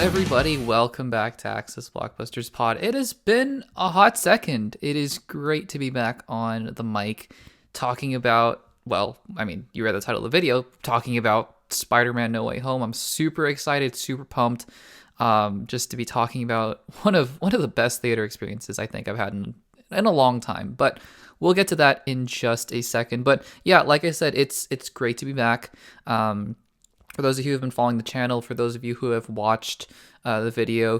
everybody, welcome back to ACCESS Blockbusters Pod. It has been a hot second. It is great to be back on the mic talking about, you read the title of the video, talking about Spider-Man No Way Home. I'm super excited, super pumped, just to be talking about one of the best theater experiences I think I've had in a long time. But we'll get to that in just a second. But yeah, like I said, it's great to be back. For those of you who have been following the channel, for those of you who have watched the video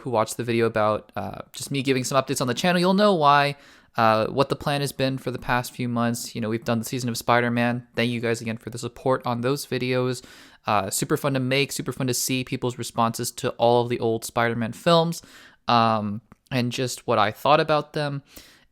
about just me giving some updates on the channel, you'll know why, what the plan has been for the past few months. You know, we've done the season of Spider-Man. Thank you guys again for the support on those videos. Super fun to make, super fun to see people's responses to all of the old Spider-Man films, and just what I thought about them.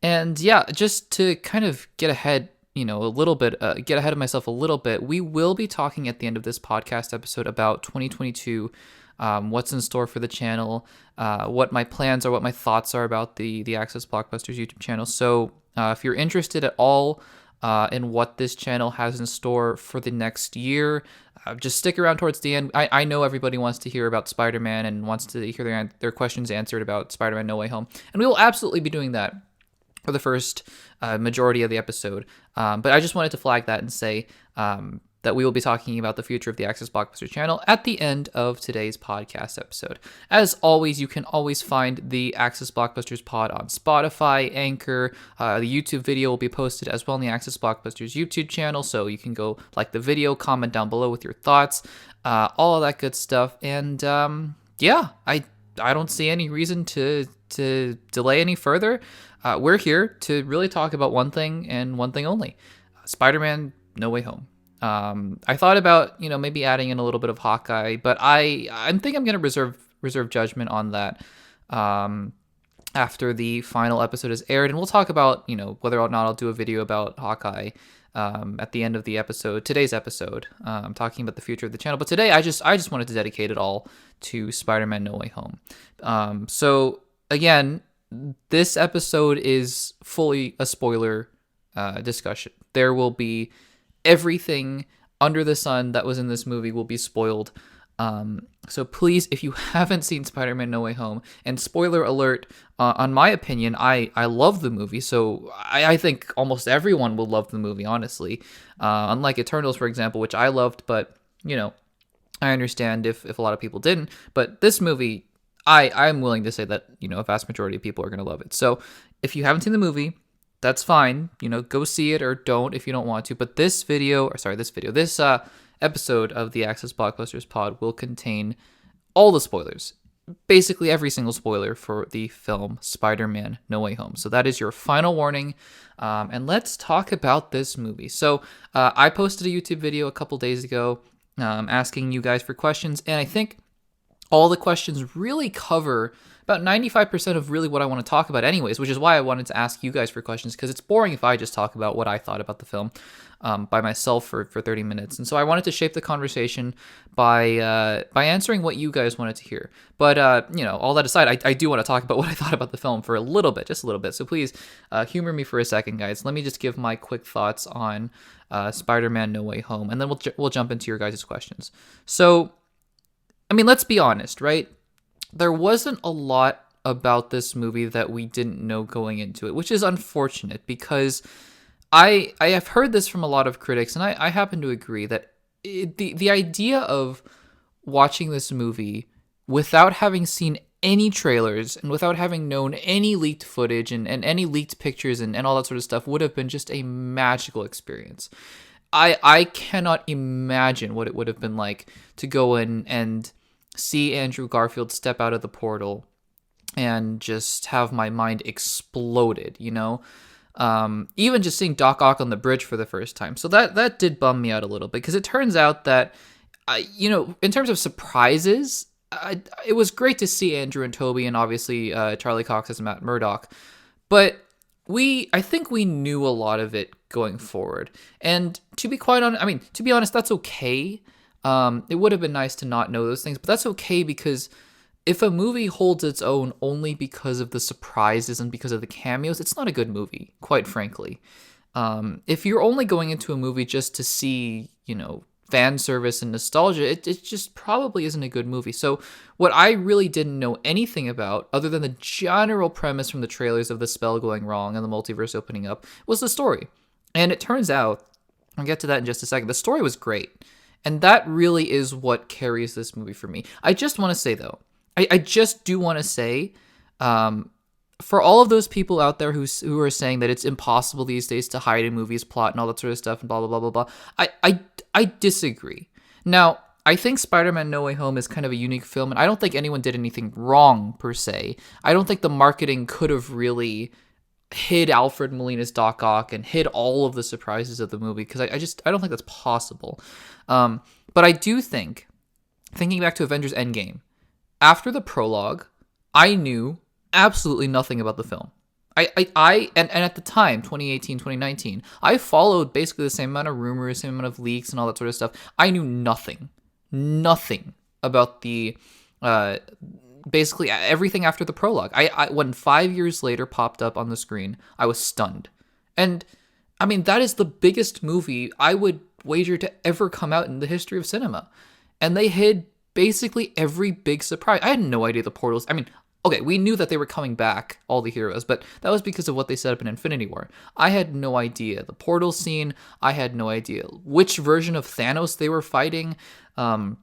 And yeah, just to kind of get ahead, get ahead of myself a little bit, we will be talking at the end of this podcast episode about 2022, what's in store for the channel, what my plans are, what my thoughts are about the ACCESS Blockbusters YouTube channel. So if you're interested at all in what this channel has in store for the next year, just stick around towards the end. I know everybody wants to hear about Spider-Man and wants to hear their questions answered about Spider-Man No Way Home, and we will absolutely be doing that for the first majority of the episode. But I just wanted to flag that and say that we will be talking about the future of the ACCESS Blockbuster channel at the end of today's podcast episode. As always, you can always find the ACCESS Blockbusters pod on Spotify, Anchor. The YouTube video will be posted as well on the ACCESS Blockbusters YouTube channel, so you can go like the video, comment down below with your thoughts, all of that good stuff. And yeah, I don't see any reason to delay any further. We're here to really talk about one thing and one thing only: Spider-Man No Way Home. I thought about, maybe adding in a little bit of Hawkeye, but I think I'm going to reserve judgment on that after the final episode is aired, and we'll talk about, whether or not I'll do a video about Hawkeye at the end of the episode, today's episode. I'm talking about the future of the channel, but today I just wanted to dedicate it all to Spider-Man No Way Home. So again, this episode is fully a spoiler discussion. There will be everything under the sun that was in this movie will be spoiled. So please, if you haven't seen Spider-Man No Way Home, and spoiler alert, on my opinion, I love the movie, so I think almost everyone will love the movie, honestly. Unlike Eternals, for example, which I loved, but, I understand if a lot of people didn't. But this movie, I'm willing to say that, a vast majority of people are going to love it. So if you haven't seen the movie, that's fine. Go see it or don't if you don't want to. But this episode of the ACCESS Blockbusters pod will contain all the spoilers. Basically every single spoiler for the film Spider-Man No Way Home. So that is your final warning. And let's talk about this movie. So I posted a YouTube video a couple days ago asking you guys for questions. And I think all the questions really cover about 95% of really what I want to talk about anyways, which is why I wanted to ask you guys for questions, because it's boring if I just talk about what I thought about the film by myself for 30 minutes. And so I wanted to shape the conversation by answering what you guys wanted to hear. But, all that aside, I do want to talk about what I thought about the film for a little bit, just a little bit. So please humor me for a second, guys. Let me just give my quick thoughts on Spider-Man No Way Home, and then we'll jump into your guys' questions. So, let's be honest, right? There wasn't a lot about this movie that we didn't know going into it, which is unfortunate because I have heard this from a lot of critics, and I happen to agree that the idea of watching this movie without having seen any trailers and without having known any leaked footage and any leaked pictures and all that sort of stuff would have been just a magical experience. I cannot imagine what it would have been like to go in and see Andrew Garfield step out of the portal and just have my mind exploded, even just seeing Doc Ock on the bridge for the first time. So that did bum me out a little bit, because it turns out that, in terms of surprises, it was great to see Andrew and Toby and obviously Charlie Cox as Matt Murdock, but I think we knew a lot of it going forward. And to be quite honest, to be honest, that's okay. It would have been nice to not know those things, but that's okay, because if a movie holds its own only because of the surprises and because of the cameos, it's not a good movie, quite frankly. If you're only going into a movie just to see, fan service and nostalgia, it just probably isn't a good movie. So what I really didn't know anything about, other than the general premise from the trailers of the spell going wrong and the multiverse opening up, was the story. And it turns out, I'll get to that in just a second, the story was great. And that really is what carries this movie for me. I just want to say, though, I just do want to say, for all of those people out there who are saying that it's impossible these days to hide a movie's plot and all that sort of stuff and blah, blah, blah, blah, blah, I disagree. Now, I think Spider-Man No Way Home is kind of a unique film, and I don't think anyone did anything wrong, per se. I don't think the marketing could have really hid Alfred Molina's Doc Ock and hid all of the surprises of the movie, because I don't think that's possible. But I do think, thinking back to Avengers Endgame, after the prologue, I knew absolutely nothing about the film. And at the time, 2018, 2019, I followed basically the same amount of rumors, same amount of leaks and all that sort of stuff. I knew nothing about the, basically everything after the prologue. When 5 years later popped up on the screen, I was stunned. And I mean, that is the biggest movie I would wager to ever come out in the history of cinema. And they hid basically every big surprise. I had no idea the portals, I mean, okay, we knew that they were coming back, all the heroes, but that was because of what they set up in Infinity War. I had no idea the portal scene. I had no idea which version of Thanos they were fighting. So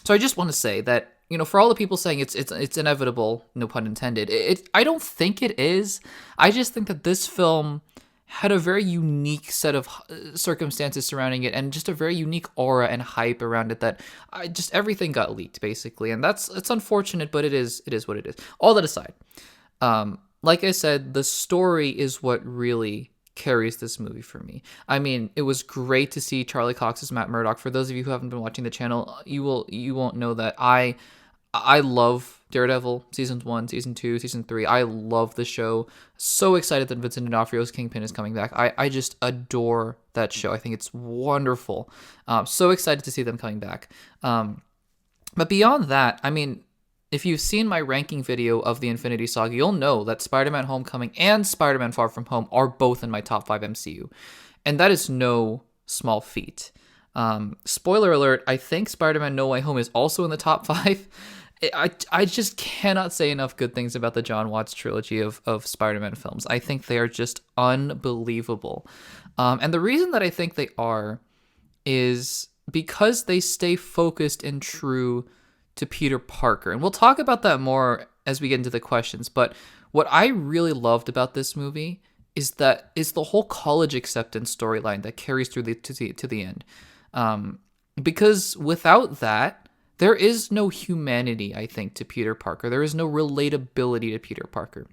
I just want to say that, for all the people saying it's inevitable, no pun intended, I don't think it is. I just think that this film had a very unique set of circumstances surrounding it, and just a very unique aura and hype around it that everything got leaked, basically. And it's unfortunate, but it is what it is. All that aside, like I said, the story is what really carries this movie for me. I mean, it was great to see Charlie Cox's Matt Murdock. For those of you who haven't been watching the channel, you won't know that I love Daredevil, Season 1, Season 2, Season 3. I love the show. So excited that Vincent D'Onofrio's Kingpin is coming back. I just adore that show. I think it's wonderful. So excited to see them coming back. But beyond that, I mean, if you've seen my ranking video of the Infinity Saga, you'll know that Spider-Man Homecoming and Spider-Man Far From Home are both in my top 5 MCU. And that is no small feat. Spoiler alert, I think Spider-Man No Way Home is also in the top 5. I just cannot say enough good things about the John Watts trilogy of Spider-Man films. I think they are just unbelievable. And the reason that I think they are is because they stay focused and true to Peter Parker. And we'll talk about that more as we get into the questions. But what I really loved about this movie is the whole college acceptance storyline that carries through to the end. Because without that, there is no humanity, I think, to Peter Parker. There is no relatability to Peter Parker.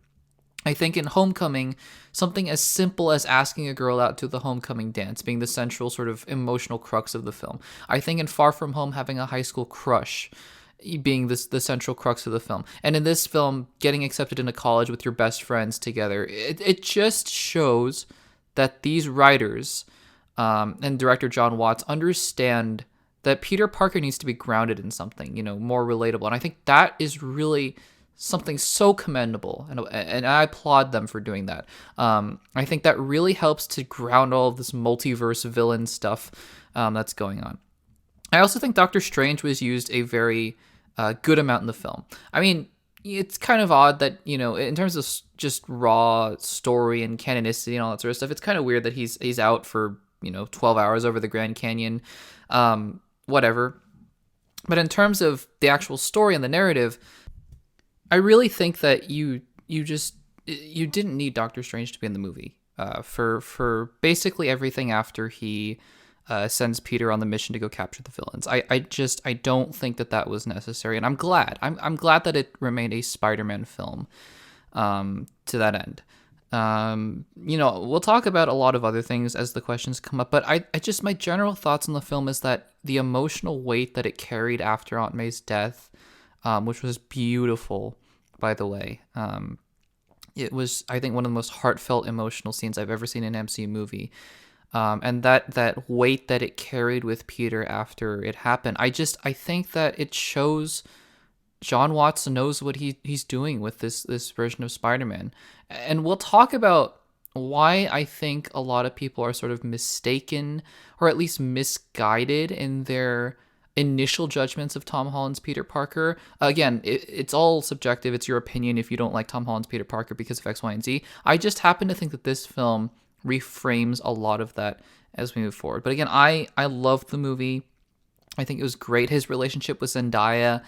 I think in Homecoming, something as simple as asking a girl out to the homecoming dance being the central sort of emotional crux of the film. I think in Far From Home, having a high school crush being the central crux of the film. And in this film, getting accepted into college with your best friends together. It just shows that these writers and director John Watts understand that Peter Parker needs to be grounded in something, more relatable. And I think that is really something so commendable, and I applaud them for doing that. I think that really helps to ground all of this multiverse villain stuff that's going on. I also think Doctor Strange was used a very good amount in the film. I mean, it's kind of odd that, in terms of just raw story and canonicity and all that sort of stuff, it's kind of weird that he's out for, 12 hours over the Grand Canyon. Whatever. But in terms of the actual story and the narrative, I really think that you didn't need Doctor Strange to be in the movie for basically everything after he sends Peter on the mission to go capture the villains. I don't think that was necessary, and I'm glad. I'm glad that it remained a Spider-Man film to that end. We'll talk about a lot of other things as the questions come up, but I just, my general thoughts on the film is that the emotional weight that it carried after Aunt May's death, which was beautiful, by the way. It was, I think, one of the most heartfelt emotional scenes I've ever seen in an MCU movie. And that weight that it carried with Peter after it happened, I think that it shows John Watts knows what he's doing with this version of Spider-Man. And we'll talk about why I think a lot of people are sort of mistaken or at least misguided in their initial judgments of Tom Holland's Peter Parker. Again, it's all subjective. It's your opinion if you don't like Tom Holland's Peter Parker because of X, Y, and Z. I just happen to think that this film reframes a lot of that as we move forward. But again, I love the movie. I think it was great. His relationship with Zendaya,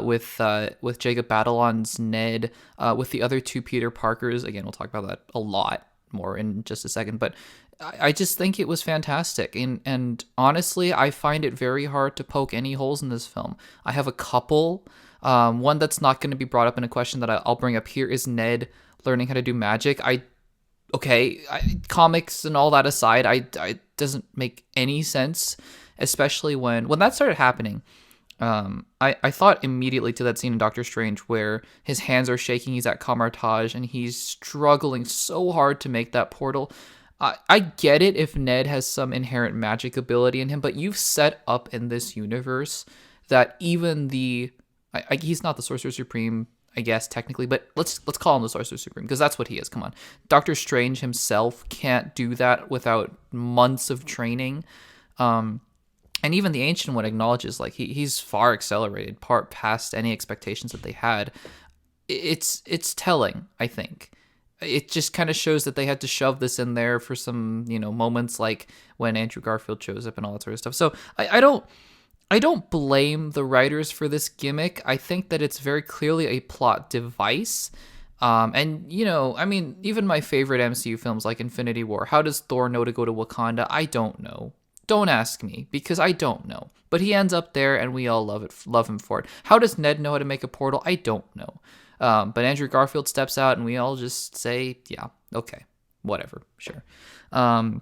with Jacob Batalon's Ned, with the other two Peter Parkers. Again, we'll talk about that a lot more in just a second. But I just think it was fantastic. And honestly, I find it very hard to poke any holes in this film. I have a couple. One that's not going to be brought up in a question that I'll bring up here is Ned learning how to do magic. Comics and all that aside, I doesn't make any sense. Especially when that started happening, I thought immediately to that scene in Doctor Strange where his hands are shaking, he's at Camartage, and he's struggling so hard to make that portal. I get it if Ned has some inherent magic ability in him, but you've set up in this universe that even he's not the Sorcerer Supreme, I guess, technically, but let's call him the Sorcerer Supreme, because that's what he is, come on. Doctor Strange himself can't do that without months of training. And even the Ancient One acknowledges, like, he's far accelerated, past any expectations that they had. It's telling, I think. It just kind of shows that they had to shove this in there for some, moments like when Andrew Garfield shows up and all that sort of stuff. So I don't blame the writers for this gimmick. I think that it's very clearly a plot device. Even my favorite MCU films like Infinity War, how does Thor know to go to Wakanda? I don't know. Don't ask me, because I don't know. But he ends up there, and we all love him for it. How does Ned know how to make a portal? I don't know. But Andrew Garfield steps out, and we all just say, yeah, okay, whatever, sure. That's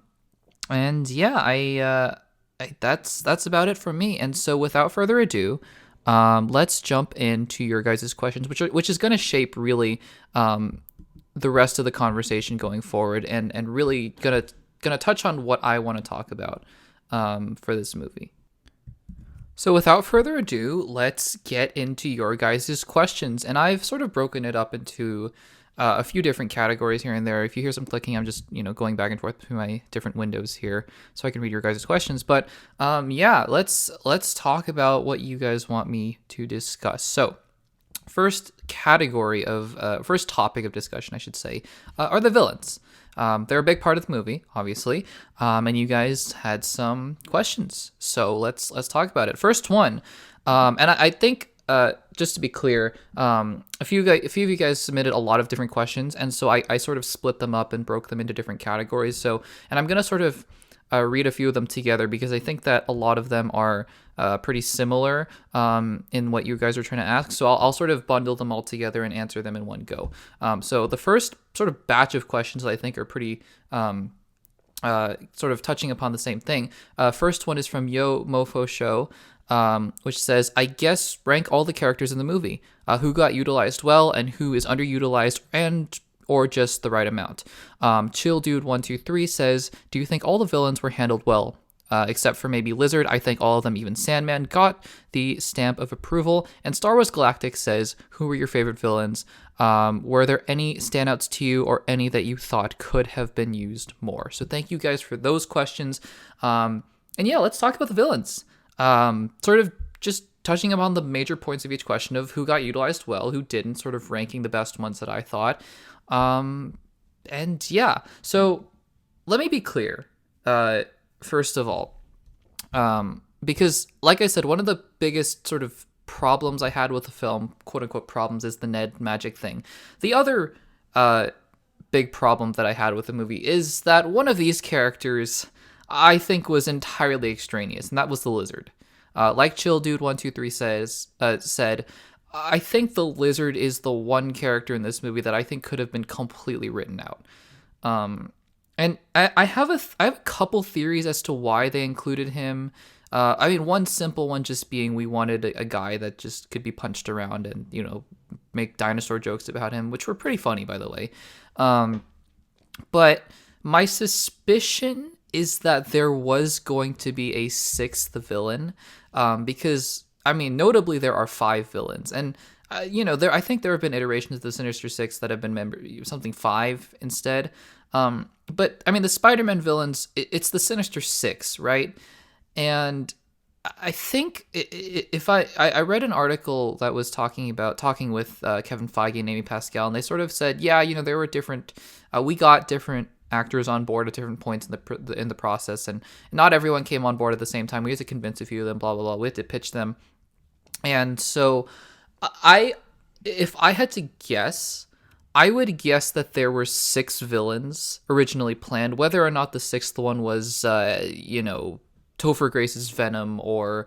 about it from me. And so without further ado, let's jump into your guys' questions, which is going to shape really the rest of the conversation going forward, and really gonna touch on what I want to talk about for this movie. So without further ado, let's get into your guys' questions. And I've sort of broken it up into a few different categories here and there. If you hear some clicking, I'm just, going back and forth between my different windows here so I can read your guys' questions. But let's talk about what you guys want me to discuss. So first topic of discussion, I should say, are the villains. They're a big part of the movie, obviously, and you guys had some questions, so let's talk about it. First one, and I think just to be clear, a few of you guys submitted a lot of different questions, and so I sort of split them up and broke them into different categories. So, and I'm gonna sort of read a few of them together because I think that a lot of them are pretty similar in what you guys are trying to ask. So I'll sort of bundle them all together and answer them in one go. So the first sort of batch of questions that I think are pretty sort of touching upon the same thing. First one is from Yo Mofo Show, which says, I guess rank all the characters in the movie. Who got utilized well and who is underutilized or just the right amount. Chill Dude 123 says, do you think all the villains were handled well? Except for maybe Lizard, I think all of them, even Sandman, got the stamp of approval. And Star Wars Galactic says, who were your favorite villains? Were there any standouts to you or any that you thought could have been used more? So thank you guys for those questions. And yeah, let's talk about the villains. Sort of just touching upon the major points of each question of who got utilized well, who didn't, sort of ranking the best ones that I thought. And yeah, so let me be clear. First of all, because like I said, one of the biggest sort of problems I had with the film, quote unquote problems, is the Ned magic thing. The other big problem that I had with the movie is that one of these characters I think was entirely extraneous, and that was the Lizard. Like Chill Dude 123 said, I think the Lizard is the one character in this movie that I think could have been completely written out. And I have a couple theories as to why they included him. One simple one just being we wanted a guy that just could be punched around and, make dinosaur jokes about him, which were pretty funny, by the way. But my suspicion is that there was going to be a sixth villain, because, notably there are 5 villains. And, I think there have been iterations of the Sinister Six that have been something 5 instead. But I mean, the Spider-Man villains, it's the Sinister Six, right? And I think if I read an article that was talking with Kevin Feige and Amy Pascal, and they sort of said, yeah, there were different, we got different actors on board at different points in the process, and not everyone came on board at the same time. We had to convince a few of them, blah blah blah. We had to pitch them, and so if I had to guess, I would guess that there were 6 villains originally planned. Whether or not the 6th one was, Topher Grace's Venom or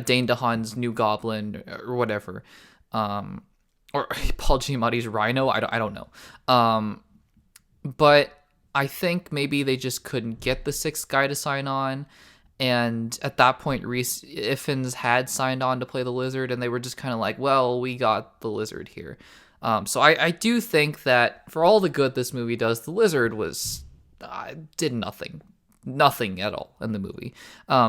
Dane DeHaan's New Goblin or whatever, or Paul Giamatti's Rhino. I don't know. But I think maybe they just couldn't get the 6th guy to sign on. And at that point, Rhys Ifans had signed on to play the Lizard, and they were just kind of like, well, we got the Lizard here. So I do think that for all the good this movie does, the Lizard did nothing at all in the movie.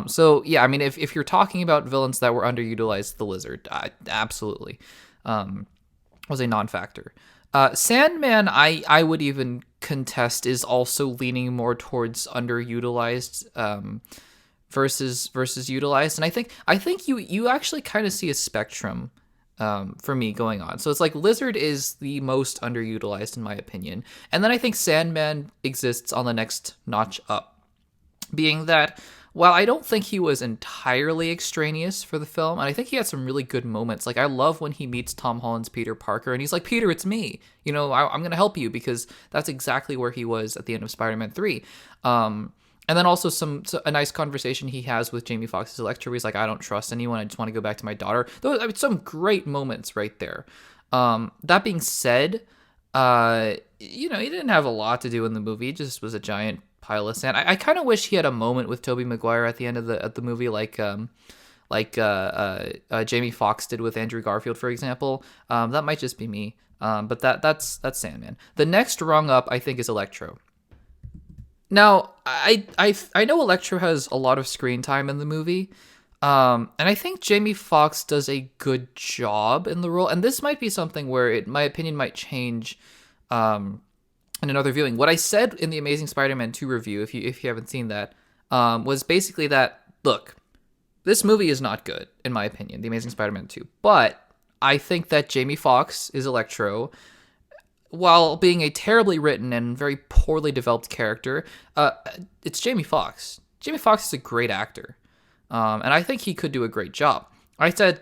So yeah, I mean, if you're talking about villains that were underutilized, the Lizard absolutely was a non-factor. Sandman, I would even contest, is also leaning more towards underutilized versus utilized, and I think you actually kind of see a spectrum for me going on. So it's like Lizard is the most underutilized in my opinion, and then I think Sandman exists on the next notch up, being that while I don't think he was entirely extraneous for the film, and I think he had some really good moments. Like, I love when he meets Tom Holland's Peter Parker, and he's like, Peter, it's me. I'm going to help you, because that's exactly where he was at the end of Spider-Man 3. And then also a nice conversation he has with Jamie Foxx's Electro, where he's like, I don't trust anyone. I just want to go back to my daughter. Some great moments right there. That being said, he didn't have a lot to do in the movie. He just was a giant pile of sand. I kind of wish he had a moment with Tobey Maguire at the end of the movie, like Jamie Foxx did with Andrew Garfield, for example. That might just be me, but that's Sandman. The next rung up, I think, is Electro. Now, I know Electro has a lot of screen time in the movie, and I think Jamie Foxx does a good job in the role. And this might be something where my opinion might change in another viewing. What I said in the Amazing Spider-Man 2 review, if you haven't seen that, was basically that, look, this movie is not good, in my opinion, The Amazing Spider-Man 2. But I think that Jamie Foxx is Electro, while being a terribly written and very poorly developed character. It's Jamie Foxx. Jamie Foxx is a great actor, and I think he could do a great job. I said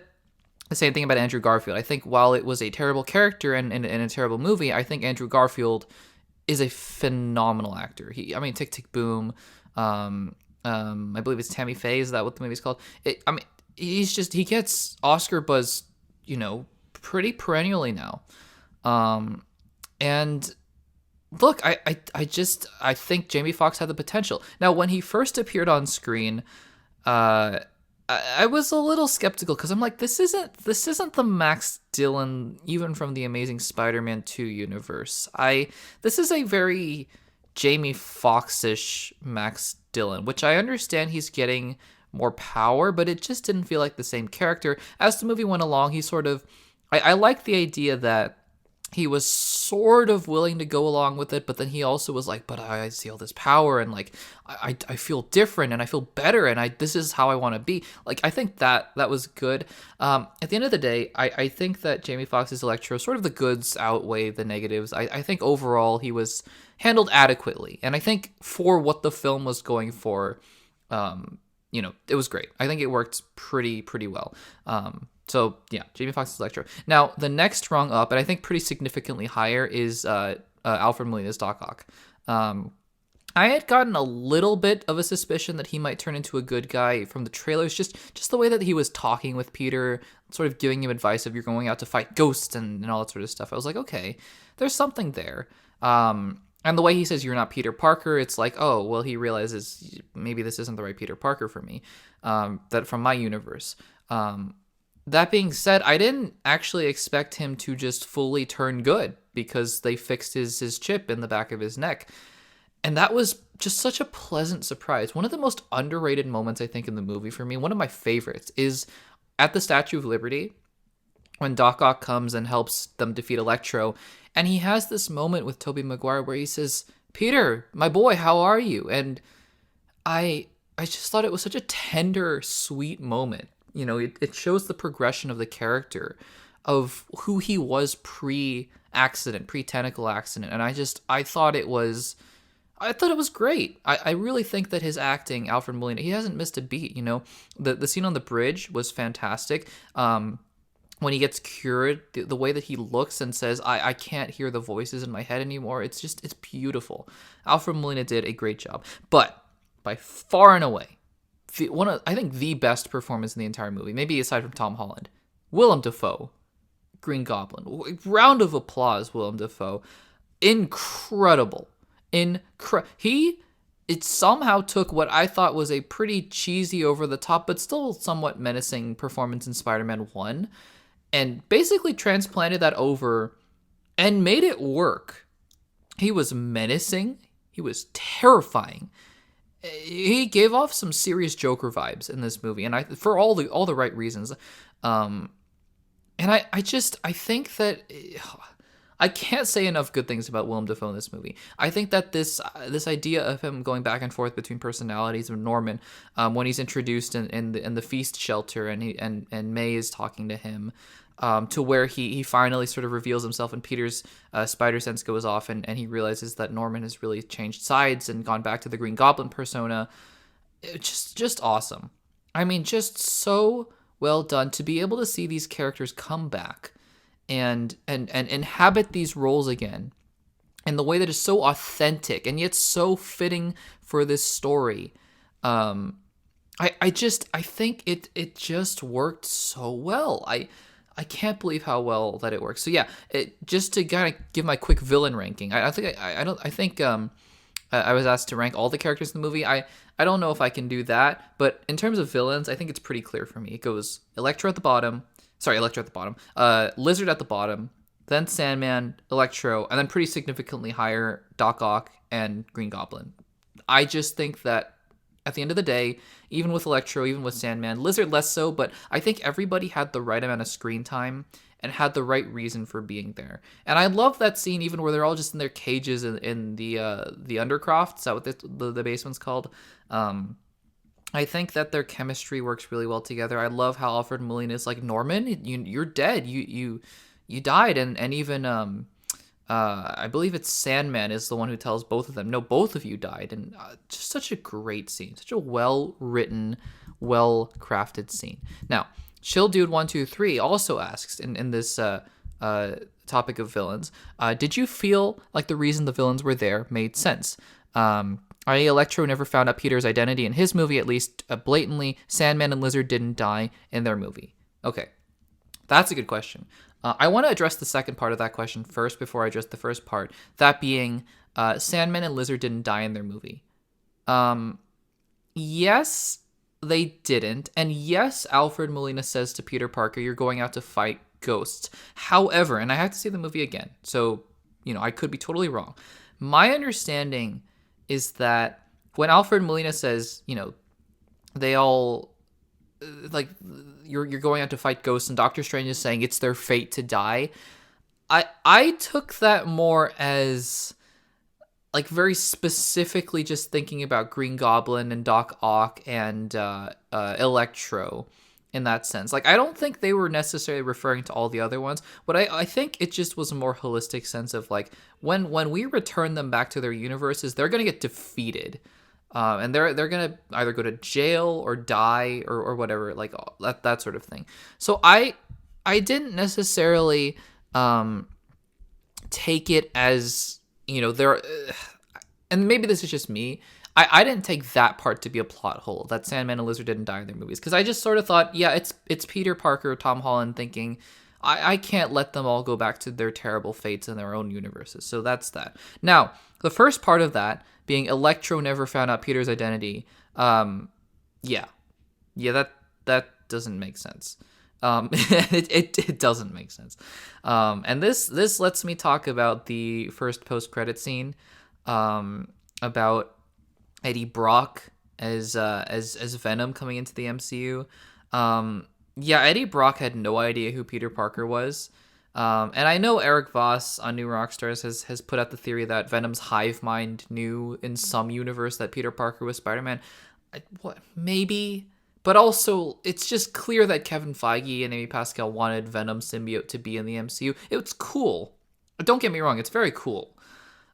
the same thing about Andrew Garfield. I think while it was a terrible character and a terrible movie, I think Andrew Garfield is a phenomenal actor. Tick Tick Boom. I believe it's Tammy Faye. Is that what the movie's called? He gets Oscar buzz, pretty perennially now. And look, I think Jamie Foxx had the potential. Now, when he first appeared on screen, I was a little skeptical, because I'm like, this isn't the Max Dillon even from the Amazing Spider-Man 2 universe. This is a very Jamie Foxx-ish Max Dillon, which I understand he's getting more power, but it just didn't feel like the same character. As the movie went along, he sort of, I like the idea that he was sort of willing to go along with it, but then he also was like, but I see all this power, and like, I feel different, and I feel better, and this is how I want to be. Like, I think that was good. At the end of the day, I think that Jamie Foxx's Electro, sort of the goods outweigh the negatives. I think overall he was handled adequately, and I think for what the film was going for, it was great. I think it worked pretty well. So yeah, Jamie Foxx's Electro. Now, the next rung up, and I think pretty significantly higher, is Alfred Molina's Doc Ock. I had gotten a little bit of a suspicion that he might turn into a good guy from the trailers, just the way that he was talking with Peter, sort of giving him advice of, you're going out to fight ghosts and all that sort of stuff. I was like, okay, there's something there. And the way he says, you're not Peter Parker, it's like, oh, well, he realizes maybe this isn't the right Peter Parker for me, that from my universe. That being said, I didn't actually expect him to just fully turn good, because they fixed his chip in the back of his neck. And that was just such a pleasant surprise. One of the most underrated moments, I think, in the movie for me, one of my favorites, is at the Statue of Liberty, when Doc Ock comes and helps them defeat Electro. And he has this moment with Tobey Maguire where he says, Peter, my boy, how are you? And I I just thought it was such a tender, sweet moment. It shows the progression of the character, of who he was pre-accident, pre-tentacle accident, and I thought it was great. I really think that his acting, Alfred Molina, he hasn't missed a beat. The scene on the bridge was fantastic. When he gets cured, the way that he looks and says, I can't hear the voices in my head anymore. It's beautiful. Alfred Molina did a great job. But by far and away, I think the best performance in the entire movie, maybe aside from Tom Holland, Willem Dafoe, Green Goblin. Round of applause, Willem Dafoe. Incredible. It somehow took what I thought was a pretty cheesy, over the top, but still somewhat menacing performance in Spider-Man 1 and basically transplanted that over and made it work. He was menacing. He was terrifying. He gave off some serious Joker vibes in this movie, and for all the right reasons. And I think that I can't say enough good things about Willem Dafoe in this movie. I think that this idea of him going back and forth between personalities of Norman, when he's introduced in the feast shelter, and May is talking to him, to where he finally sort of reveals himself, and Peter's spider sense goes off, and he realizes that Norman has really changed sides and gone back to the Green Goblin persona. Just awesome. I mean, just so well done to be able to see these characters come back and inhabit these roles again in the way that is so authentic and yet so fitting for this story. I think it just worked so well. I can't believe how well that it works. So yeah, just to kind of give my quick villain ranking. I think I was asked to rank all the characters in the movie. I don't know if I can do that, but in terms of villains, I think it's pretty clear for me. It goes Electro at the bottom, Lizard at the bottom, then Sandman, Electro, and then pretty significantly higher Doc Ock and Green Goblin. I just think that at the end of the day, even with Electro, even with Sandman, Lizard less so, but I think everybody had the right amount of screen time and had the right reason for being there. And I love that scene, even where they're all just in their cages in the Undercroft. Is that what the basement's called? I think that their chemistry works really well together. I love how Alfred Molina is like, Norman, you're dead. You died, and even I believe it's Sandman is the one who tells both of them, no, both of you died. And just such a great scene, such a well-written, well-crafted scene. Now, Chill Dude 123 also asks in this topic of villains, did you feel like the reason the villains were there made sense? I.e., Electro never found out Peter's identity in his movie, at least blatantly. Sandman and Lizard didn't die in their movie. Okay, that's a good question. I want to address the second part of that question first before I address the first part. That being, Sandman and Lizard didn't die in their movie. Yes, they didn't. And yes, Alfred Molina says to Peter Parker, you're going out to fight ghosts. However, and I have to see the movie again, so, I could be totally wrong. My understanding is that when Alfred Molina says, they all, like, you're going out to fight ghosts, and Doctor Strange is saying it's their fate to die, I took that more as, like, very specifically just thinking about Green Goblin and Doc Ock and Electro in that sense. Like, I don't think they were necessarily referring to all the other ones, but I think it just was a more holistic sense of, like, when we return them back to their universes, they're going to get defeated. And they're going to either go to jail or die or whatever, like, that sort of thing. So I didn't necessarily take it as, there, and maybe this is just me, I didn't take that part to be a plot hole, that Sandman and Lizard didn't die in their movies, because I just sort of thought, yeah, it's Peter Parker, Tom Holland thinking, I can't let them all go back to their terrible fates in their own universes. So that's that. Now, the first part of that being Electro never found out Peter's identity, yeah, that doesn't make sense. It doesn't make sense. And this lets me talk about the first post-credit scene, about Eddie Brock as Venom coming into the MCU. Yeah, Eddie Brock had no idea who Peter Parker was. And I know Eric Voss on New Rockstars has put out the theory that Venom's hive mind knew in some universe that Peter Parker was Spider-Man. What? Maybe. But also, it's just clear that Kevin Feige and Amy Pascal wanted Venom symbiote to be in the MCU. It's cool. Don't get me wrong, it's very cool.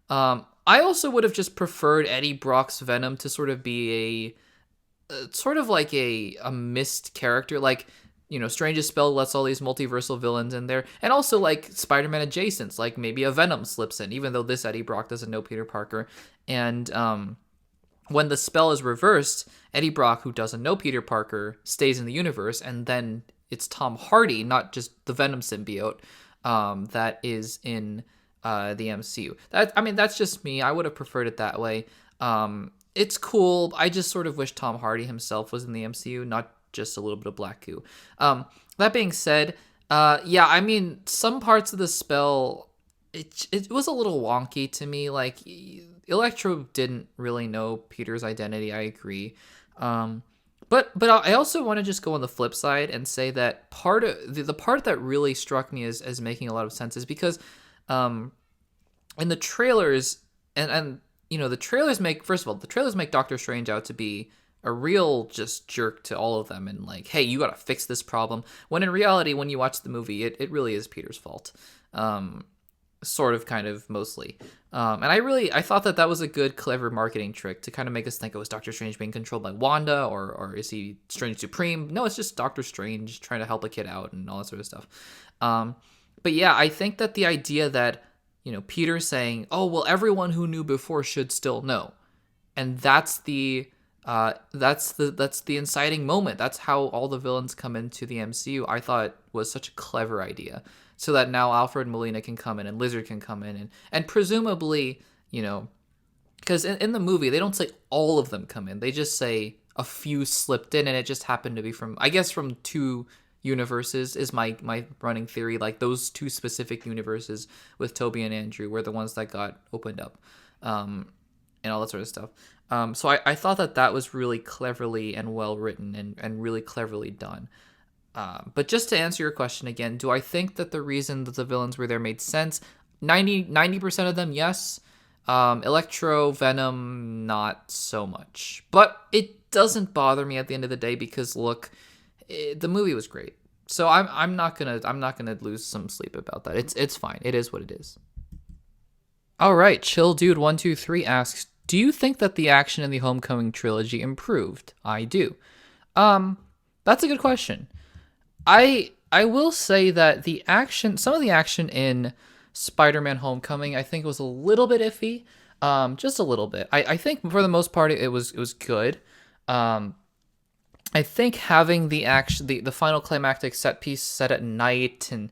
I also would have just preferred Eddie Brock's Venom to sort of be sort of like a missed character, like, you know, Strange's spell lets all these multiversal villains in there, and also like Spider-Man adjacents, like maybe a Venom slips in, even though this Eddie Brock doesn't know Peter Parker, and when the spell is reversed, Eddie Brock, who doesn't know Peter Parker, stays in the universe, and then it's Tom Hardy, not just the Venom symbiote, that is in the MCU. That's just me. I would have preferred it that way. It's cool. I just sort of wish Tom Hardy himself was in the MCU, not just a little bit of black goo. That being said, some parts of the spell, it was a little wonky to me. Like, Electro didn't really know Peter's identity. I agree. But I also want to just go on the flip side and say that part of the part that really struck me as making a lot of sense is because in the trailers and you know, the trailers make Doctor Strange out to be a real just jerk to all of them and like, hey, you got to fix this problem. When in reality, when you watch the movie, it really is Peter's fault. Sort of, kind of, mostly. And I thought that was a good, clever marketing trick to kind of make us think, oh, is Doctor Strange being controlled by Wanda, or is he Strange Supreme? No, it's just Doctor Strange trying to help a kid out and all that sort of stuff. But yeah, I think that the idea that, you know, Peter saying, oh, well, everyone who knew before should still know, and that's the inciting moment. That's how all the villains come into the MCU. I thought was such a clever idea. So that now Alfred Molina can come in and Lizard can come in and presumably, you know, because in the movie, they don't say all of them come in. They just say a few slipped in, and it just happened to be from two universes is my running theory. Like, those two specific universes with Toby and Andrew were the ones that got opened up, and all that sort of stuff. So I thought that was really cleverly and well written and really cleverly done. But just to answer your question again, do I think that the reason that the villains were there made sense? 90% of them, yes. Electro, Venom, not so much. But it doesn't bother me at the end of the day because, look, the movie was great. So I'm not gonna lose some sleep about that. It's fine. It is what it is. All right, Chill Dude 123 asks, do you think that the action in the Homecoming trilogy improved? I do. That's a good question. I will say that some of the action in Spider-Man Homecoming, I think was a little bit iffy. Just a little bit. I think for the most part it was good. I think having the final climactic set piece set at night, and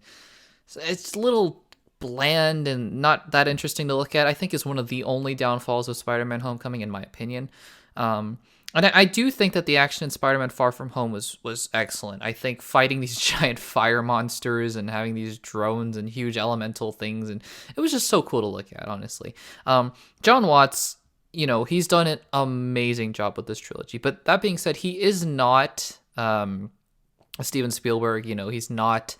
it's a little bland and not that interesting to look at, I think is one of the only downfalls of Spider-Man Homecoming, in my opinion. And I do think that the action in Spider-Man Far From Home was excellent. I think fighting these giant fire monsters and having these drones and huge elemental things, and it was just so cool to look at, honestly. John Watts, you know, he's done an amazing job with this trilogy. But that being said, he is not Steven Spielberg. You know, he's not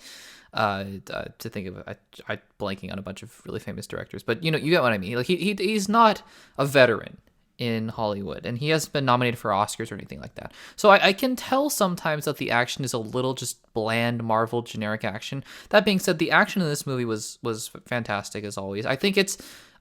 to think of, I blanking on a bunch of really famous directors, but you know, you get what I mean. Like he's not a veteran in Hollywood, and he hasn't been nominated for Oscars or anything like that. So I can tell sometimes that the action is a little just bland Marvel generic action. That being said, the action in this movie was fantastic as always. I think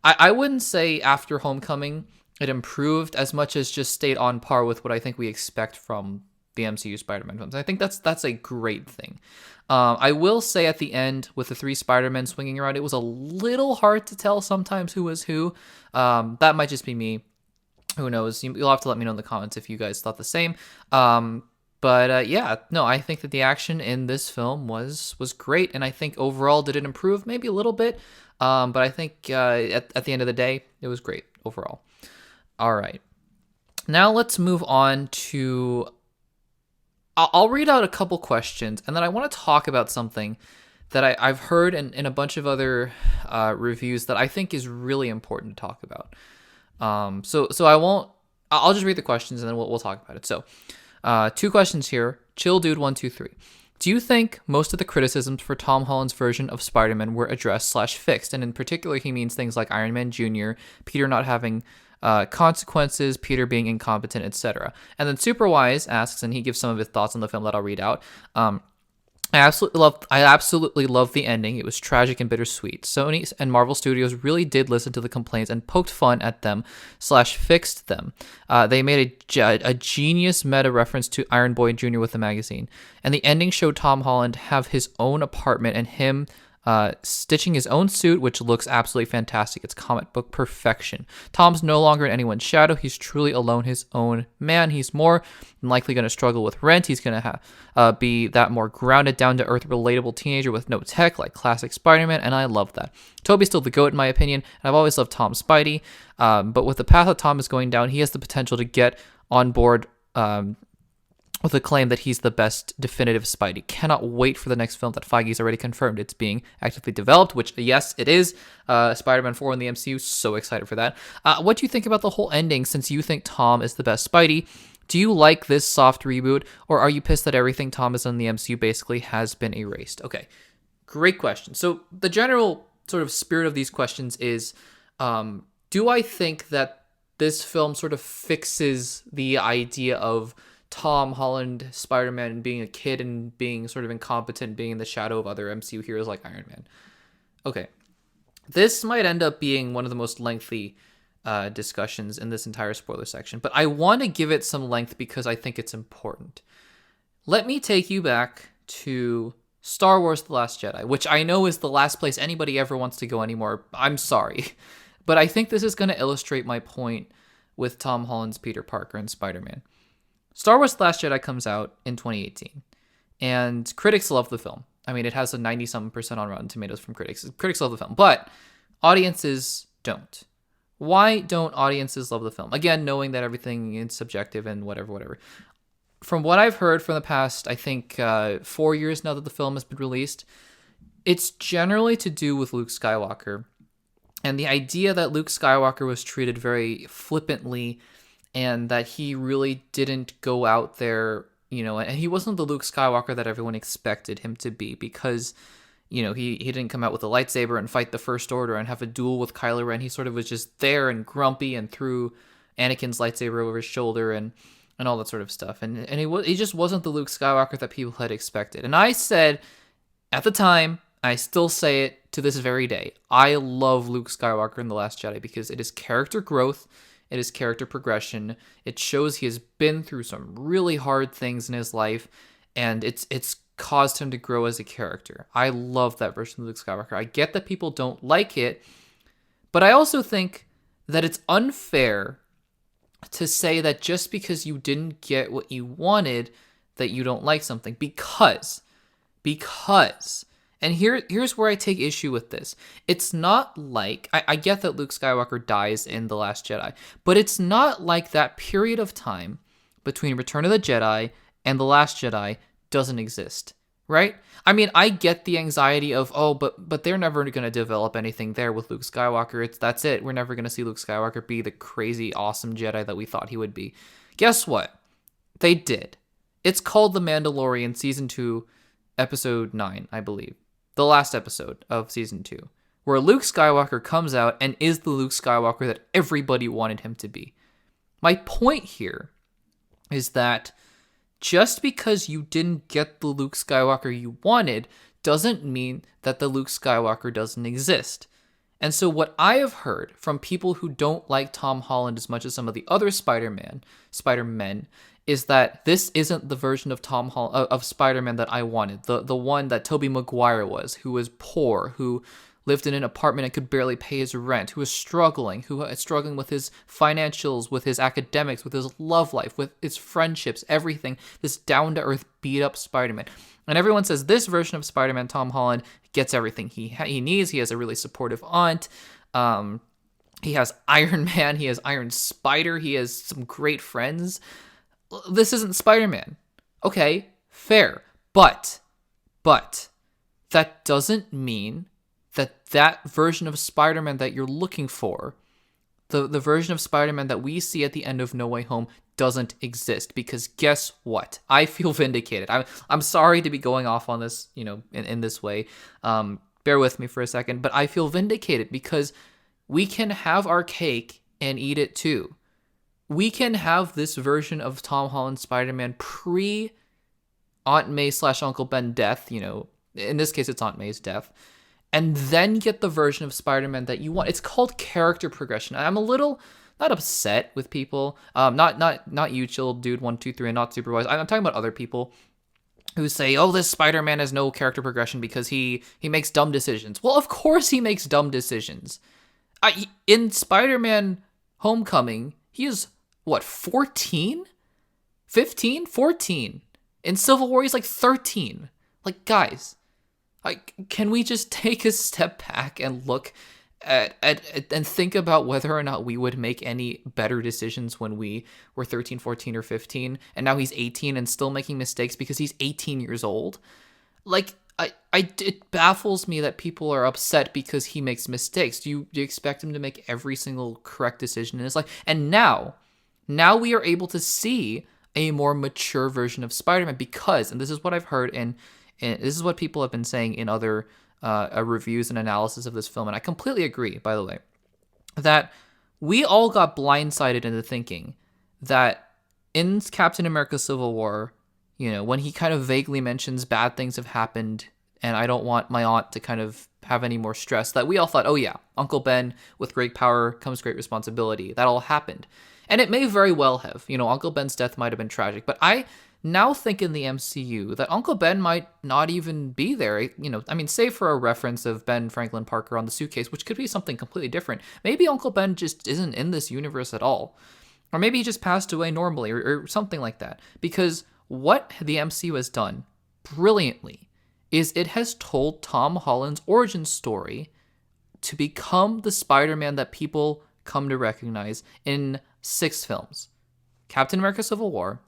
I wouldn't say after Homecoming it improved as much as just stayed on par with what I think we expect from the MCU Spider-Man films. I think that's a great thing. I will say at the end, with the three Spider-Men swinging around, it was a little hard to tell sometimes who was who. That might just be me. Who knows? You'll have to let me know in the comments if you guys thought the same. Yeah, no, I think that the action in this film was great, and I think overall did it improve? Maybe a little bit, but I think at the end of the day, it was great overall. All right, now let's move on to... I'll read out a couple questions, and then I want to talk about something that I've heard in a bunch of other reviews that I think is really important to talk about. So I'll just read the questions and then we'll talk about it. So, two questions here. Chill Dude 123. Do you think most of the criticisms for Tom Holland's version of Spider-Man were addressed/fixed? And in particular, he means things like Iron Man Jr., Peter not having consequences, Peter being incompetent, etc. And then Superwise asks, and he gives some of his thoughts on the film that I'll read out. I absolutely love the ending. It was tragic and bittersweet. Sony and Marvel Studios really did listen to the complaints and poked fun at them/fixed them. They made a genius meta reference to Iron Boy Jr. with the magazine. And the ending showed Tom Holland have his own apartment and him stitching his own suit, which looks absolutely fantastic. It's comic book perfection. Tom's no longer in anyone's shadow. He's truly alone, his own man. He's more than likely going to struggle with rent. He's going to be that more grounded, down-to-earth, relatable teenager with no tech, like classic Spider-Man, and I love that. Tobey's still the GOAT, in my opinion, and I've always loved Tom Spidey, but with the path that Tom is going down, he has the potential to get on board with a claim that he's the best definitive Spidey. Cannot wait for the next film that Feige's already confirmed. It's being actively developed, which, yes, it is. Spider-Man 4 in the MCU, so excited for that. What do you think about the whole ending, since you think Tom is the best Spidey? Do you like this soft reboot, or are you pissed that everything Tom has done in the MCU basically has been erased? Okay, great question. So the general sort of spirit of these questions is, do I think that this film sort of fixes the idea of Tom Holland, Spider-Man, being a kid and being sort of incompetent, being in the shadow of other MCU heroes like Iron Man? Okay. This might end up being one of the most lengthy discussions in this entire spoiler section, but I want to give it some length because I think it's important. Let me take you back to Star Wars The Last Jedi, which I know is the last place anybody ever wants to go anymore. I'm sorry. But I think this is going to illustrate my point with Tom Holland's Peter Parker and Spider-Man. Star Wars The Last Jedi comes out in 2018, and critics love the film. I mean, it has a 90-something% on Rotten Tomatoes from critics. Critics love the film, but audiences don't. Why don't audiences love the film? Again, knowing that everything is subjective and whatever. From what I've heard from the past, I think 4 years now that the film has been released, it's generally to do with Luke Skywalker. And the idea that Luke Skywalker was treated very flippantly and that he really didn't go out there, and he wasn't the Luke Skywalker that everyone expected him to be because, he didn't come out with a lightsaber and fight the First Order and have a duel with Kylo Ren. He sort of was just there and grumpy and threw Anakin's lightsaber over his shoulder and all that sort of stuff. And he just wasn't the Luke Skywalker that people had expected. And I said at the time, I still say it to this very day, I love Luke Skywalker in The Last Jedi because it is character growth. It is character progression. It shows he has been through some really hard things in his life, and it's caused him to grow as a character. I love that version of Luke Skywalker. I get that people don't like it, but I also think that it's unfair to say that just because you didn't get what you wanted, that you don't like something. Because, and here's where I take issue with this. It's not like, I get that Luke Skywalker dies in The Last Jedi, but it's not like that period of time between Return of the Jedi and The Last Jedi doesn't exist, right? I mean, I get the anxiety of, but they're never going to develop anything there with Luke Skywalker. That's it. We're never going to see Luke Skywalker be the crazy, awesome Jedi that we thought he would be. Guess what? They did. It's called The Mandalorian Season 2, Episode 9, I believe. The last episode of Season 2, where Luke Skywalker comes out and is the Luke Skywalker that everybody wanted him to be. My point here is that just because you didn't get the Luke Skywalker you wanted doesn't mean that the Luke Skywalker doesn't exist. And so what I have heard from people who don't like Tom Holland as much as some of the other Spider-Men, is that this isn't the version of of Spider-Man that I wanted. The one that Tobey Maguire was, who was poor, who lived in an apartment and could barely pay his rent, who was struggling with his financials, with his academics, with his love life, with his friendships, everything. This down-to-earth, beat-up Spider-Man. And everyone says this version of Spider-Man, Tom Holland, gets everything he needs. He has a really supportive aunt. He has Iron Man. He has Iron Spider. He has some great friends. This isn't Spider-Man. Okay, fair. But that doesn't mean that version of Spider-Man that you're looking for, the version of Spider-Man that we see at the end of No Way Home, doesn't exist, because guess what? I feel vindicated. I'm sorry to be going off on this, in this way. Bear with me for a second, but I feel vindicated because we can have our cake and eat it too. We can have this version of Tom Holland's Spider-Man pre Aunt May / Uncle Ben death, in this case it's Aunt May's death, and then get the version of Spider-Man that you want. It's called character progression. I'm a little not upset with people, not you, Chill Dude 123, and not Superwise. I'm talking about other people who say, oh, this Spider-Man has no character progression because he makes dumb decisions. Well, of course he makes dumb decisions. In Spider-Man Homecoming, he is, 14? 15? 14. In Civil War, he's like 13. Like, guys, can we just take a step back and look at and think about whether or not we would make any better decisions when we were 13, 14, or 15, and now he's 18 and still making mistakes because he's 18 years old? Like, it baffles me that people are upset because he makes mistakes. Do you expect him to make every single correct decision in his life? And now we are able to see a more mature version of Spider-Man because, and this is what I've heard, and this is what people have been saying in other reviews and analysis of this film, and I completely agree, by the way, that we all got blindsided into thinking that in Captain America Civil War, when he kind of vaguely mentions bad things have happened and I don't want my aunt to kind of have any more stress, that we all thought, oh yeah, Uncle Ben, with great power comes great responsibility. That all happened. And it may very well have. Uncle Ben's death might have been tragic, but I now think in the MCU that Uncle Ben might not even be there. Save for a reference of Ben Franklin Parker on the suitcase, which could be something completely different. Maybe Uncle Ben just isn't in this universe at all. Or maybe he just passed away normally or something like that. Because what the MCU has done brilliantly is it has told Tom Holland's origin story to become the Spider-Man that people come to recognize in 6 films. Captain America Civil War,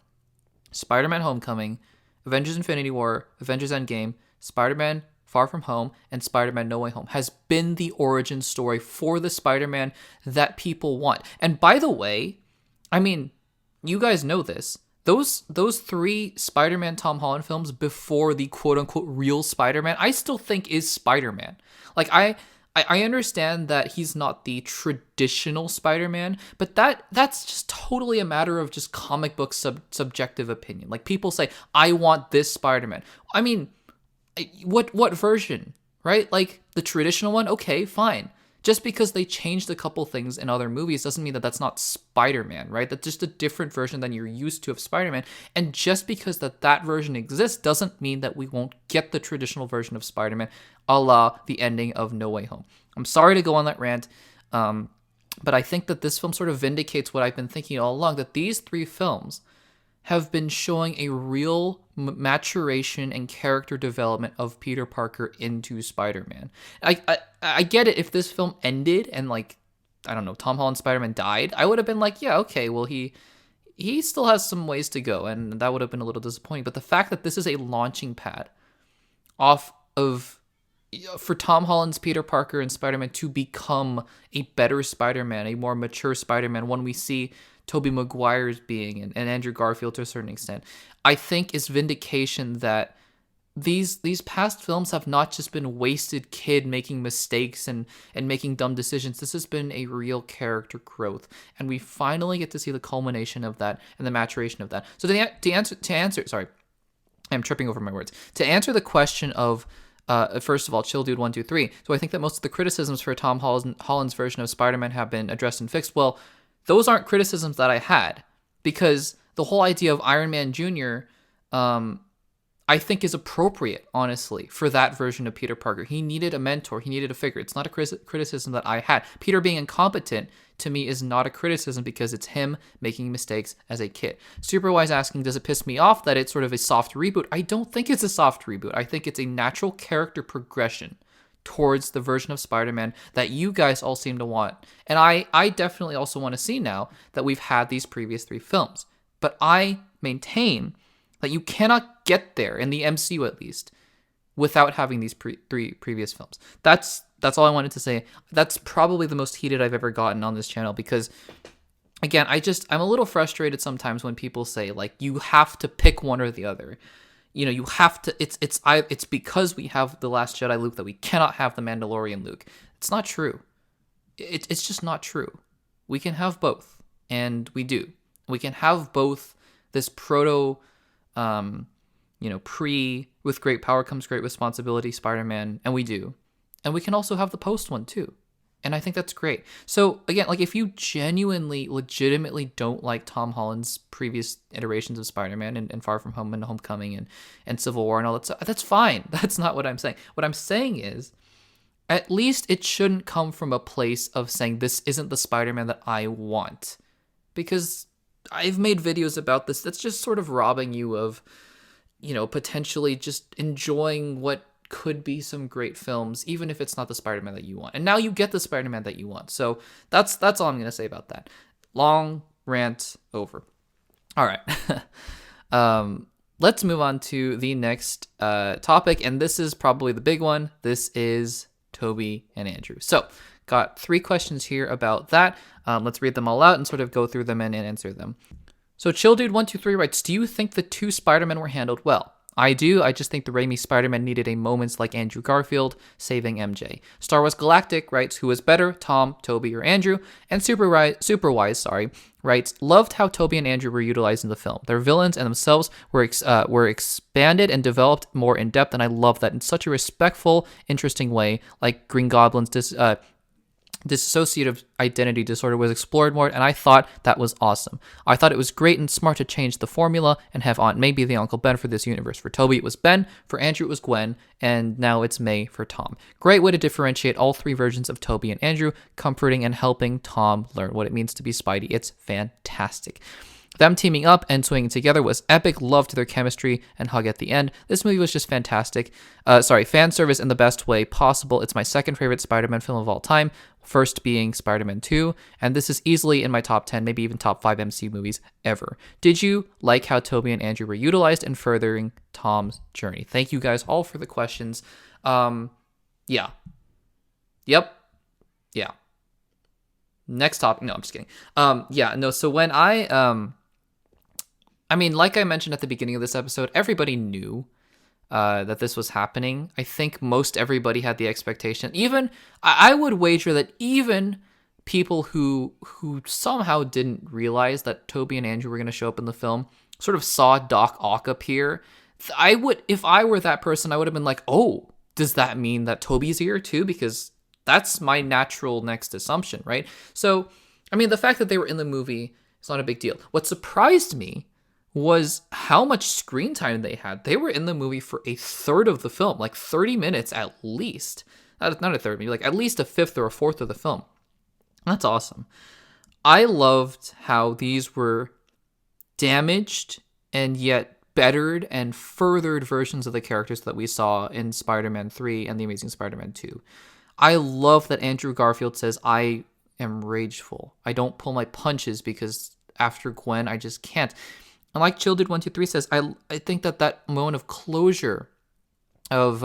Spider-Man Homecoming, Avengers Infinity War, Avengers Endgame, Spider-Man Far From Home, and Spider-Man No Way Home has been the origin story for the Spider-Man that people want. And by the way, you guys know this. Those 3 Spider-Man Tom Holland films before the quote-unquote real Spider-Man, I still think is Spider-Man. Like, I understand that he's not the traditional Spider-Man, but that's just totally a matter of just comic book subjective opinion. Like, people say, I want this Spider-Man. What version, right? Like, the traditional one? Okay, fine. Just because they changed a couple things in other movies doesn't mean that that's not Spider-Man, right? That's just a different version than you're used to of Spider-Man. And just because that version exists doesn't mean that we won't get the traditional version of Spider-Man, a la the ending of No Way Home. I'm sorry to go on that rant, but I think that this film sort of vindicates what I've been thinking all along, that these 3 films have been showing a real maturation and character development of Peter Parker into Spider-Man. I get it if this film ended and, like, I don't know, Tom Holland's Spider-Man died, I would have been like, yeah, okay, well, he still has some ways to go, and that would have been a little disappointing. But the fact that this is a launching pad for Tom Holland's Peter Parker and Spider-Man to become a better Spider-Man, a more mature Spider-Man, one we see Tobey Maguire's being and Andrew Garfield to a certain extent, I think is vindication that these past films have not just been wasted kid making mistakes and making dumb decisions. This has been a real character growth, and we finally get to see the culmination of that and the maturation of that. So to answer, sorry, I'm tripping over my words. To answer the question of first of all, Chill Dude 123. So I think that most of the criticisms for Tom Holland's version of Spider-Man have been addressed and fixed. Well, those aren't criticisms that I had, because the whole idea of Iron Man Jr., I think is appropriate, honestly, for that version of Peter Parker. He needed a mentor. He needed a figure. It's not a criticism that I had. Peter being incompetent, to me, is not a criticism because it's him making mistakes as a kid. Superwise asking, does it piss me off that it's sort of a soft reboot? I don't think it's a soft reboot. I think it's a natural character progression towards the version of Spider-Man that you guys all seem to want. And I definitely also want to see now that we've had these previous 3 films. But I maintain that you cannot get there, in the MCU at least, without having these 3 previous films. That's all I wanted to say. That's probably the most heated I've ever gotten on this channel, because again, I'm a little frustrated sometimes when people say like you have to pick one or the other. You have to. It's because we have the Last Jedi Luke that we cannot have the Mandalorian Luke. It's not true. It's just not true. We can have both, and we do. We can have both this proto, pre with great power comes great responsibility Spider-Man, and we do. And we can also have the post one too. And I think that's great. So again, like if you genuinely, legitimately don't like Tom Holland's previous iterations of Spider-Man and Far From Home and Homecoming and Civil War and all that stuff, that's fine. That's not what I'm saying. What I'm saying is, at least it shouldn't come from a place of saying this isn't the Spider-Man that I want. Because I've made videos about this that's just sort of robbing you of, potentially just enjoying what could be some great films, even if it's not the Spider-Man that you want. And now you get the Spider-Man that you want. So that's all I'm going to say about that. Long rant over. All right. Let's move on to the next topic. And this is probably the big one. This is Tobey and Andrew. So got 3 questions here about that. Let's read them all out and sort of go through them and answer them. So ChillDude123 writes, do you think the 2 Spider-Men were handled well? I do. I just think the Raimi Spider-Man needed a moments like Andrew Garfield saving MJ. Star Wars Galactic writes, who is better, Tom, Tobey, or Andrew? And Superwise writes, loved how Tobey and Andrew were utilized in the film. Their villains and themselves were expanded and developed more in depth, and I love that in such a respectful, interesting way, like Green Goblin's dissociative identity disorder was explored more, and I thought that was awesome. I thought it was great and smart to change the formula and have Aunt May be the Uncle Ben for this universe. For Tobey, it was Ben. For Andrew, it was Gwen. And now it's May for Tom. Great way to differentiate all 3 versions of Tobey and Andrew, comforting and helping Tom learn what it means to be Spidey. It's fantastic. Them teaming up and swinging together was epic. Loved their chemistry and hug at the end. This movie was just fantastic. Fan service in the best way possible. It's my second favorite Spider-Man film of all time, first being Spider-Man 2, and this is easily in my top 10, maybe even top 5 MCU movies ever. Did you like how Tobey and Andrew were utilized in furthering Tom's journey? Thank you guys all for the questions. Yeah. Yep. Yeah. Next topic. No, I'm just kidding. So when like I mentioned at the beginning of this episode, everybody knew that this was happening. I think most everybody had the expectation. Even I would wager that even people who somehow didn't realize that Tobey and Andrew were going to show up in the film sort of saw Doc Ock appear. If I were that person, I would have been like, oh, does that mean that Tobey's here too? Because that's my natural next assumption, right? So, the fact that they were in the movie is not a big deal. What surprised me was how much screen time they had. They were in the movie for a third of the film, like 30 minutes at least. Not a third, maybe like at least a fifth or a fourth of the film. That's awesome. I loved how these were damaged and yet bettered and furthered versions of the characters that we saw in Spider-Man 3 and The Amazing Spider-Man 2. I love that Andrew Garfield says, I am rageful. I don't pull my punches because after Gwen, I just can't. And like ChillDude123 says, I think that moment of closure of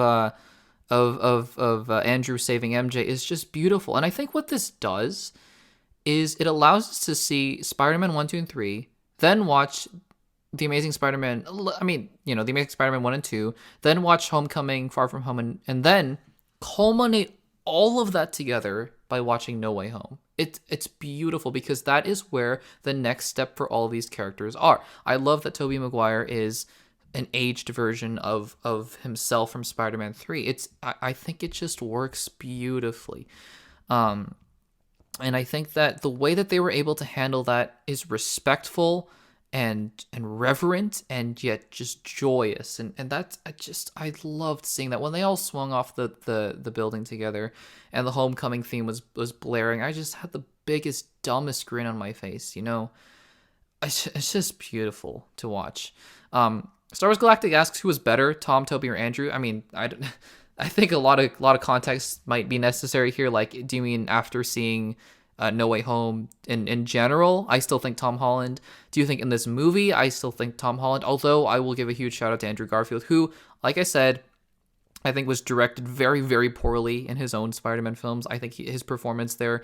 Andrew saving MJ is just beautiful. And I think what this does is it allows us to see Spider-Man 1, 2, and 3, then watch The Amazing Spider-Man, The Amazing Spider-Man 1 and 2, then watch Homecoming, Far From Home, and then culminate all of that together by watching No Way Home. It's beautiful because that is where the next step for all of these characters are. I love that Tobey Maguire is an aged version of himself from Spider-Man 3. I think it just works beautifully. And I think that the way that they were able to handle that is respectful and reverent and yet just joyous. And that's I loved seeing that when they all swung off the building together and the Homecoming theme was blaring. I just had the biggest, dumbest grin on my face, It's just beautiful to watch. Star Wars Galactic asks who was better, Tom, Tobey, or Andrew. I think a lot of context might be necessary here. Like, do you mean after seeing No Way Home in general? I still think Tom Holland. Do you think in this movie? I still think Tom Holland. Although I will give a huge shout out to Andrew Garfield, who, like I said, I think was directed very, very poorly in his own Spider-Man films. I think his performance there,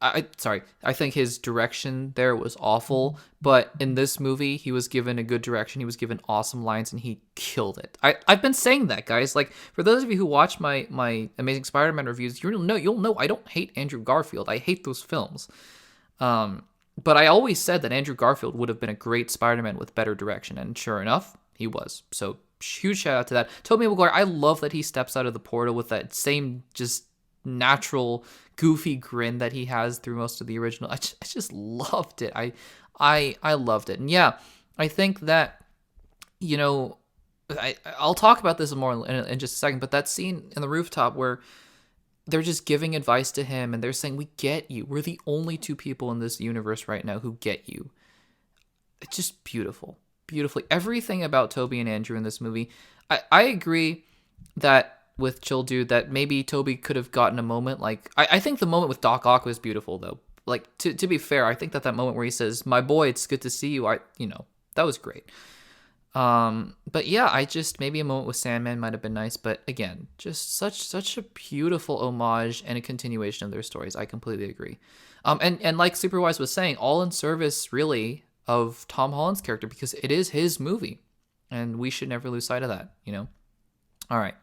I think his direction there was awful, but in this movie, he was given a good direction. He was given awesome lines, and he killed it. I've been saying that, guys. Like, for those of you who watch my Amazing Spider-Man reviews, you'll know I don't hate Andrew Garfield. I hate those films. But I always said that Andrew Garfield would have been a great Spider-Man with better direction, and sure enough, he was. So huge shout out to that. Tobey Maguire, I love that he steps out of the portal with that same just natural goofy grin that he has through most of the original. I just loved it. I loved it. And yeah, I think that, I'll talk about this more in just a second, but that scene in the rooftop where they're just giving advice to him and they're saying, we get you. We're the only two people in this universe right now who get you. It's just beautiful. Beautifully. Everything about Toby and Andrew in this movie. I agree that with Chill Dude that maybe Toby could have gotten a moment. Like, I think the moment with Doc Ock was beautiful, though. Like, to be fair, I think that moment where he says, my boy, it's good to see you. That was great. But yeah, maybe a moment with Sandman might have been nice, but again, just such a beautiful homage and a continuation of their stories. I completely agree. And like Superwise was saying, all in service really of Tom Holland's character, because it is his movie and we should never lose sight of that, All right.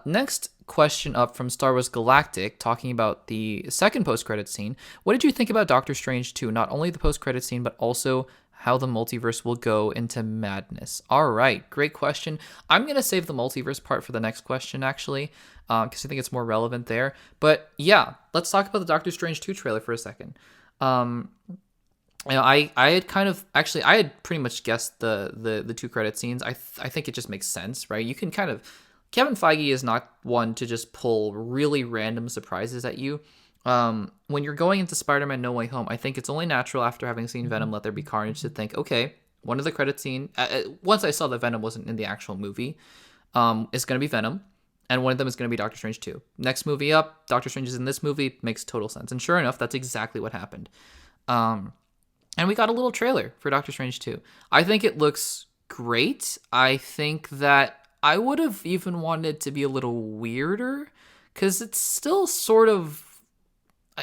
Next question up from Star Wars Galactic, talking about the second post-credit scene. What did you think about Doctor Strange 2? Not only the post-credit scene, but also how the multiverse will go into madness. All right, great question. I'm going to save the multiverse part for the next question, actually, because I think it's more relevant there. But yeah, let's talk about the Doctor Strange 2 trailer for a second. I had I had pretty much guessed the two credit scenes. I think it just makes sense, right? You can Kevin Feige is not one to just pull really random surprises at you. When you're going into Spider-Man No Way Home, I think it's only natural after having seen Venom Let There Be Carnage to think, okay, one of the credit scene, once I saw that Venom wasn't in the actual movie, is going to be Venom, and one of them is going to be Doctor Strange 2. Next movie up, Doctor Strange is in this movie, makes total sense. And sure enough, that's exactly what happened. And we got a little trailer for Doctor Strange 2. I think it looks great. I think that I would have even wanted it to be a little weirder, because it's still sort of,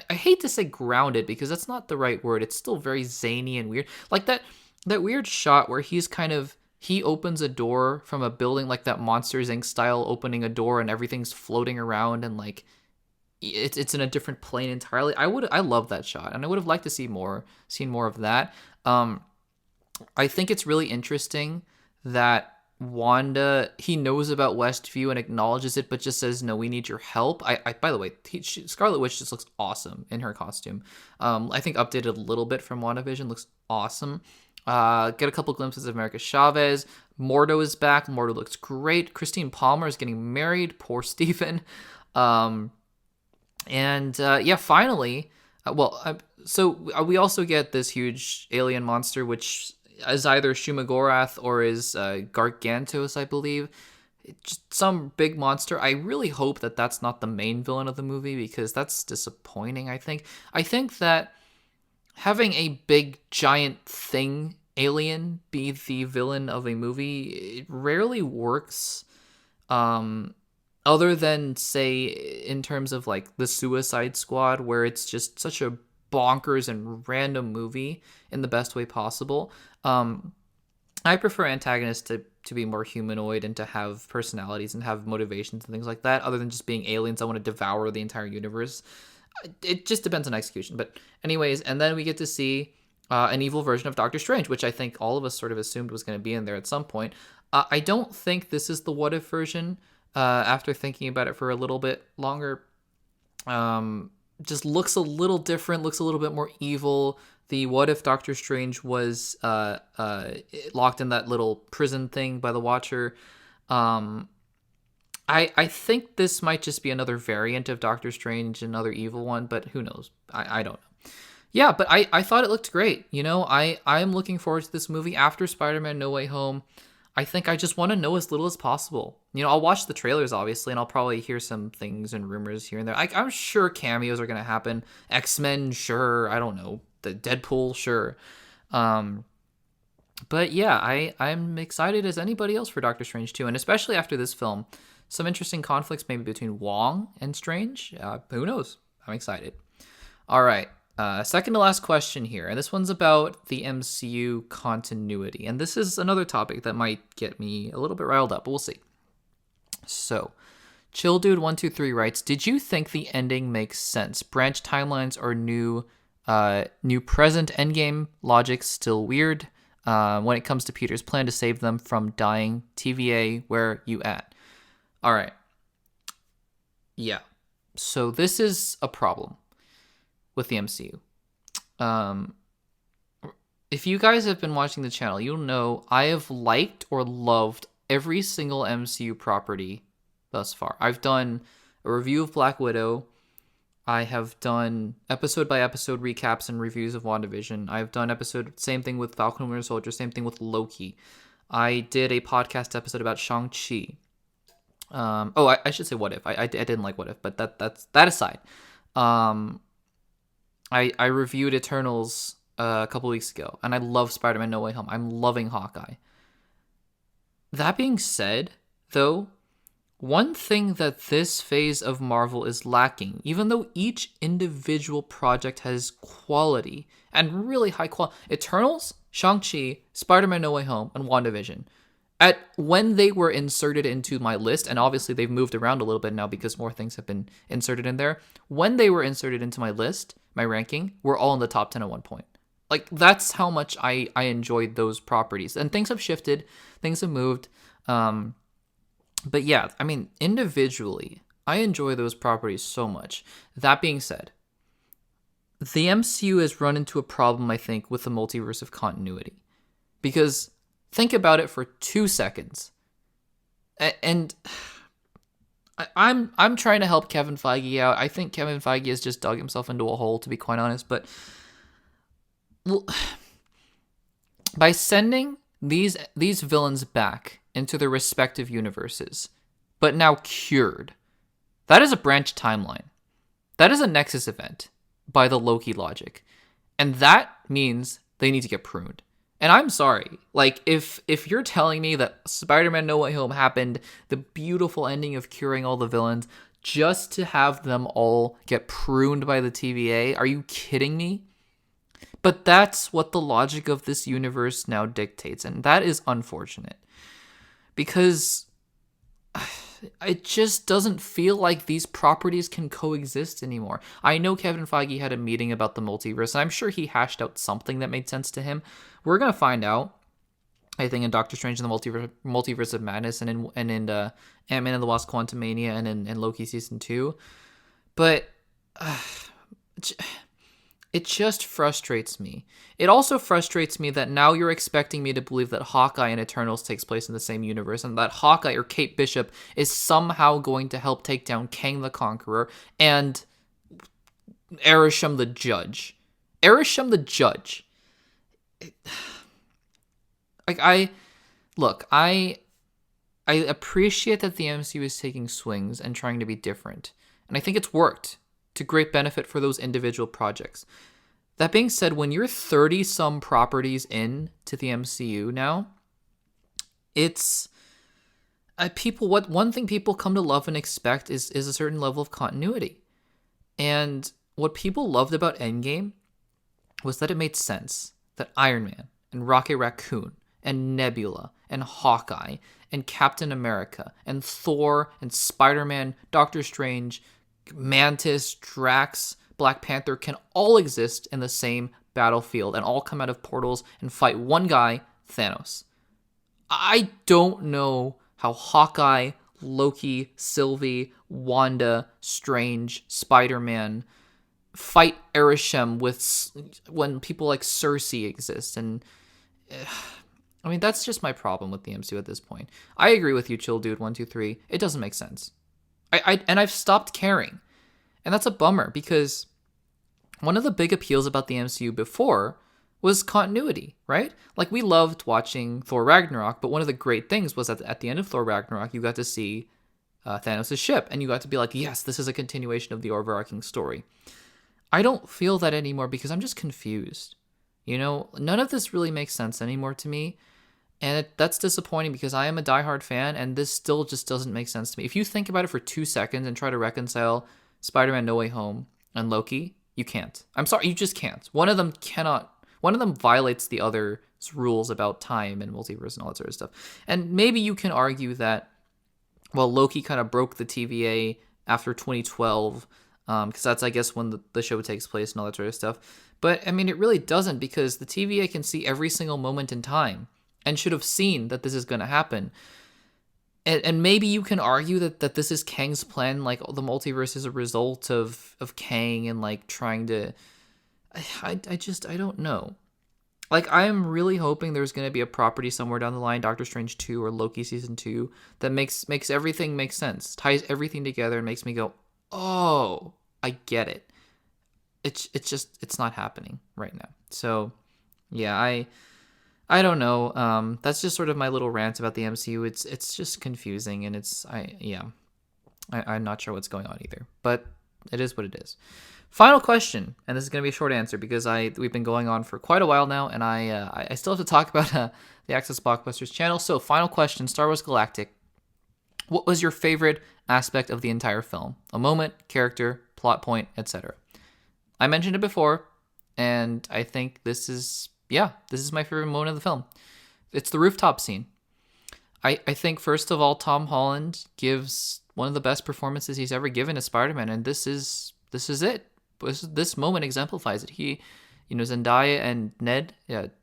I hate to say grounded, because that's not the right word. It's still very zany and weird. Like that weird shot where he opens a door from a building, like that Monsters Inc. style, opening a door and everything's floating around and like it's in a different plane entirely. I love that shot, and I would have liked to seen more of that. I think it's really interesting that Wanda, he knows about Westview and acknowledges it, but just says, no, we need your help. By the way, Scarlet Witch just looks awesome in her costume. I think updated a little bit from WandaVision, looks awesome. Get a couple glimpses of America Chavez. Mordo is back. Mordo looks great. Christine Palmer is getting married. Poor Stephen. Finally, we also get this huge alien monster, which is either Shumagorath or is Gargantos, I believe. Just some big monster. I really hope that that's not the main villain of the movie, because that's disappointing, I think. I think that having a big, giant thing, alien, be the villain of a movie, it rarely works. Other than, say, in terms of like the Suicide Squad, where it's just such a bonkers and random movie in the best way possible. I prefer antagonists to be more humanoid and to have personalities and have motivations and things like that, other than just being aliens that want to devour the entire universe. It just depends on execution. But anyways, and then we get to see an evil version of Doctor Strange, which I think all of us sort of assumed was going to be in there at some point. I don't think this is the what if version. After thinking about it for a little bit longer, just looks a little different, looks a little bit more evil. The what if Doctor Strange was locked in that little prison thing by the Watcher. I think this might just be another variant of Doctor Strange, another evil one, but who knows? I don't know. Yeah, but I thought it looked great. I'm looking forward to this movie after Spider-Man No Way Home. I think I just want to know as little as possible. I'll watch the trailers, obviously, and I'll probably hear some things and rumors here and there. I'm sure cameos are going to happen. X-Men, sure. I don't know. The Deadpool, sure. But yeah, I'm excited as anybody else for Doctor Strange 2, and especially after this film. Some interesting conflicts maybe between Wong and Strange. Who knows? I'm excited. All right. Second to last question here, and this one's about the MCU continuity. And this is another topic that might get me a little bit riled up, but we'll see. So, Chill Dude 123 writes, "Did you think the ending makes sense? Branch timelines or new present endgame logic still weird? When it comes to Peter's plan to save them from dying, TVA, where you at?" All right. Yeah. So this is a problem with the MCU. If you guys have been watching the channel, you'll know I have liked or loved every single MCU property thus far. I've done a review of Black Widow. I have done episode by episode recaps and reviews of WandaVision. I've done same thing with Falcon and Winter Soldier, same thing with Loki. I did a podcast episode about Shang-Chi. I should say What If. I didn't like What If, but that aside. I reviewed Eternals a couple weeks ago, and I love Spider-Man No Way Home. I'm loving Hawkeye. That being said, though, one thing that this phase of Marvel is lacking, even though each individual project has quality and really high quality, Eternals, Shang-Chi, Spider-Man No Way Home, and WandaVision, when they were inserted into my list, and obviously they've moved around a little bit now because more things have been inserted in there, when they were inserted into my list, my ranking, we're all in the top 10 at one point. Like, that's how much I enjoyed those properties. And things have shifted, things have moved, but yeah, I mean, individually, I enjoy those properties so much. That being said, the MCU has run into a problem, I think, with the multiverse of continuity. Because think about it for 2 seconds. And I'm trying to help Kevin Feige out. I think Kevin Feige has just dug himself into a hole, to be quite honest. But by sending these villains back into their respective universes, but now cured, that is a branch timeline. That is a Nexus event by the Loki logic. And that means they need to get pruned. And I'm sorry, like, if you're telling me that Spider-Man No Way Home happened, the beautiful ending of curing all the villains, just to have them all get pruned by the TVA, are you kidding me? But that's what the logic of this universe now dictates, and that is unfortunate. Because it just doesn't feel like these properties can coexist anymore. I know Kevin Feige had a meeting about the multiverse, and I'm sure he hashed out something that made sense to him. We're going to find out, I think, in Doctor Strange and the Multiverse of Madness, and in Ant-Man and the Wasp: Quantumania, and in Loki Season 2. But it just frustrates me. It also frustrates me that now you're expecting me to believe that Hawkeye and Eternals takes place in the same universe, and that Hawkeye or Kate Bishop is somehow going to help take down Kang the Conqueror and Arishem the Judge. Arishem the Judge. I appreciate that the MCU is taking swings and trying to be different, and I think it's worked to great benefit for those individual projects. That being said, when you're 30-some properties in to the MCU now, it's one thing people come to love and expect is a certain level of continuity. And what people loved about Endgame was that it made sense that Iron Man and Rocket Raccoon and Nebula and Hawkeye and Captain America and Thor and Spider-Man, Doctor Strange, Mantis, Drax, Black Panther can all exist in the same battlefield and all come out of portals and fight one guy, Thanos. I don't know how Hawkeye, Loki, Sylvie, Wanda, Strange, Spider-Man fight Arishem when people like Cersei exist. And I mean, that's just my problem with the MCU at this point. I agree with you, Chill Dude 123. It doesn't make sense. I've stopped caring. And that's a bummer, because one of the big appeals about the MCU before was continuity, right? Like, we loved watching Thor Ragnarok, but one of the great things was that at the end of Thor Ragnarok, you got to see Thanos' ship, and you got to be like, yes, this is a continuation of the overarching story. I don't feel that anymore because I'm just confused. You know, none of this really makes sense anymore to me. And that's disappointing because I am a diehard fan, and this still just doesn't make sense to me. If you think about it for 2 seconds and try to reconcile Spider-Man No Way Home and Loki, You can't. I'm sorry, you just can't. One of them violates the other's rules about time and multiverse and all that sort of stuff. And maybe you can argue that, well, Loki kind of broke the TVA after 2012, because that's, I guess, when the show takes place and all that sort of stuff. But, I mean, it really doesn't, because the TVA can see every single moment in time and should have seen that this is going to happen. And maybe you can argue that this is Kang's plan, like the multiverse is a result of Kang and like trying to... I don't know. Like, I am really hoping there's going to be a property somewhere down the line, Doctor Strange 2 or Loki Season 2, that makes everything make sense, ties everything together and makes me go, oh, I get it. It's not happening right now. So, yeah, I don't know. That's just sort of my little rant about the MCU. It's just confusing, and I'm not sure what's going on either. But it is what it is. Final question, and this is going to be a short answer because we've been going on for quite a while now, and I still have to talk about the Access Blockbusters channel. So, final question: Star Wars Galactic. What was your favorite aspect of the entire film? A moment, character, plot point, etc. I mentioned it before, and I think this is my favorite moment of the film. It's the rooftop scene. I think, first of all, Tom Holland gives one of the best performances he's ever given as Spider-Man, and this is it. This moment exemplifies it. Zendaya and Ned,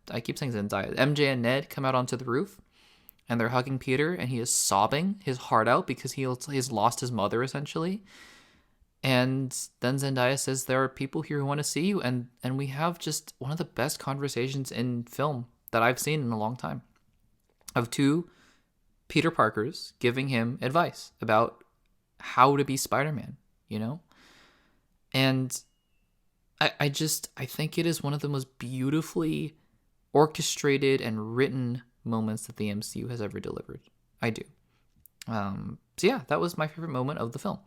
I keep saying Zendaya, MJ and Ned come out onto the roof, and they're hugging Peter, and he is sobbing his heart out because he has lost his mother, essentially. And then Zendaya says, there are people here who want to see you. And we have just one of the best conversations in film that I've seen in a long time, of two Peter Parkers giving him advice about how to be Spider-Man, And I think it is one of the most beautifully orchestrated and written moments that the MCU has ever delivered. I do. So yeah, that was my favorite moment of the film.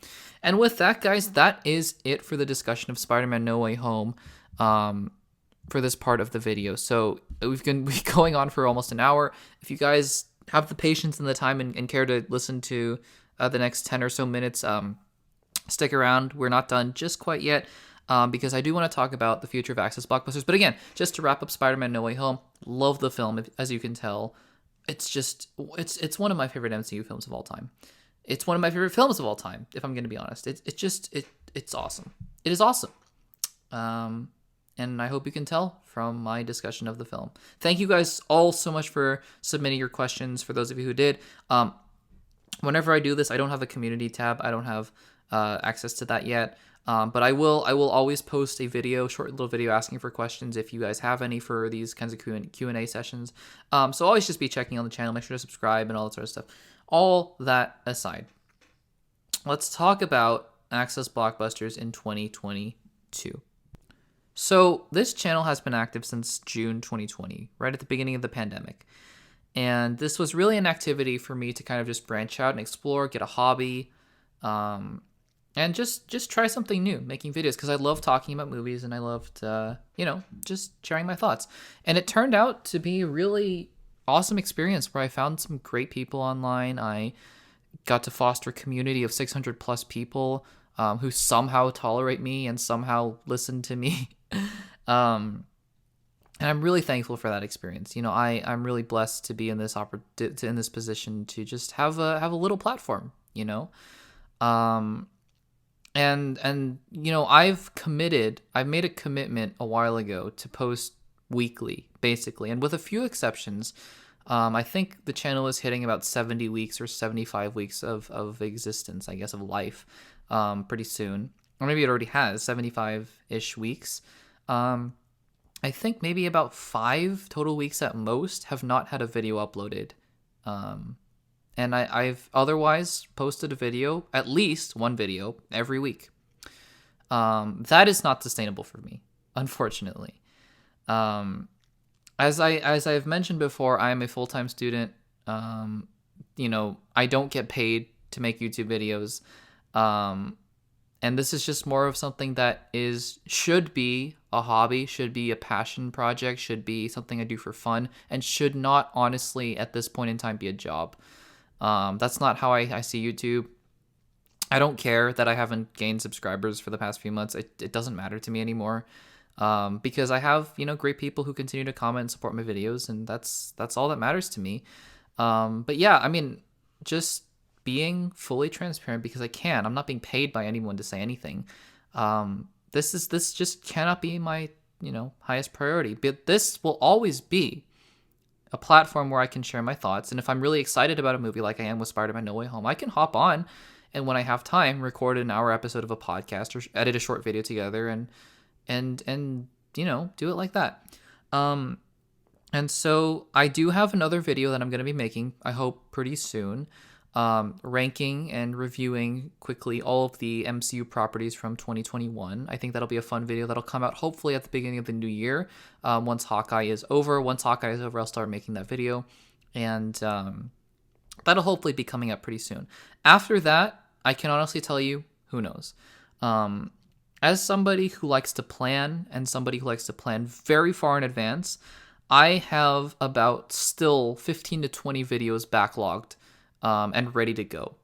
And with that, guys, that is it for the discussion of Spider-Man No Way Home for this part of the video. So we've been going on for almost an hour. If you guys have the patience and the time and care to listen to the next 10 or so minutes, stick around. We're not done just quite yet, because I do want to talk about the future of Access Blockbusters. But again, just to wrap up Spider-Man No Way Home, love the film, as you can tell. It's one of my favorite MCU films of all time. It's one of my favorite films of all time, if I'm going to be honest. It's awesome. It is awesome. And I hope you can tell from my discussion of the film. Thank you guys all so much for submitting your questions, for those of you who did. Whenever I do this, I don't have a community tab. I don't have access to that yet. But I will always post a short little video asking for questions if you guys have any for these kinds of Q&A sessions. So always just be checking on the channel, make sure to subscribe and all that sort of stuff. All that aside, let's talk about Access Blockbusters in 2022. So this channel has been active since June 2020, right at the beginning of the pandemic. And this was really an activity for me to kind of just branch out and explore, get a hobby, and just try something new, making videos, because I love talking about movies and I loved, just sharing my thoughts. And it turned out to be a really awesome experience where I found some great people online. I got to foster a community of 600 plus people who somehow tolerate me and somehow listen to me. And I'm really thankful for that experience. I'm really blessed to be in this in this position to just have a little platform, And I've made a commitment a while ago to post weekly, basically, and with a few exceptions. I think the channel is hitting about 70 weeks or 75 weeks of existence, I guess, of life, pretty soon. Or maybe it already has 75-ish weeks. I think maybe about 5 total weeks at most have not had a video uploaded. And I've otherwise posted a video, at least one video, every week. That is not sustainable for me, unfortunately. As I've mentioned before, I am a full-time student. I don't get paid to make YouTube videos. And this is just more of something that should be a hobby, should be a passion project, should be something I do for fun, and should not, honestly, at this point in time, be a job. That's not how I see YouTube. I don't care that I haven't gained subscribers for the past few months. It doesn't matter to me anymore, because I have, great people who continue to comment and support my videos, and that's all that matters to me. But yeah, I mean, just being fully transparent because I can. I'm not being paid by anyone to say anything. This just cannot be my highest priority. But this will always be a platform where I can share my thoughts. And if I'm really excited about a movie like I am with Spider-Man No Way Home, I can hop on and when I have time, record an hour episode of a podcast or edit a short video together and do it like that. And so I do have another video that I'm going to be making, I hope pretty soon, ranking and reviewing quickly all of the MCU properties from 2021. I think that'll be a fun video that'll come out hopefully at the beginning of the new year. Once Hawkeye is over, I'll start making that video. And that'll hopefully be coming up pretty soon. After that, I can honestly tell you, who knows? As somebody who likes to plan and somebody who likes to plan very far in advance, I have about still 15 to 20 videos backlogged and ready to go.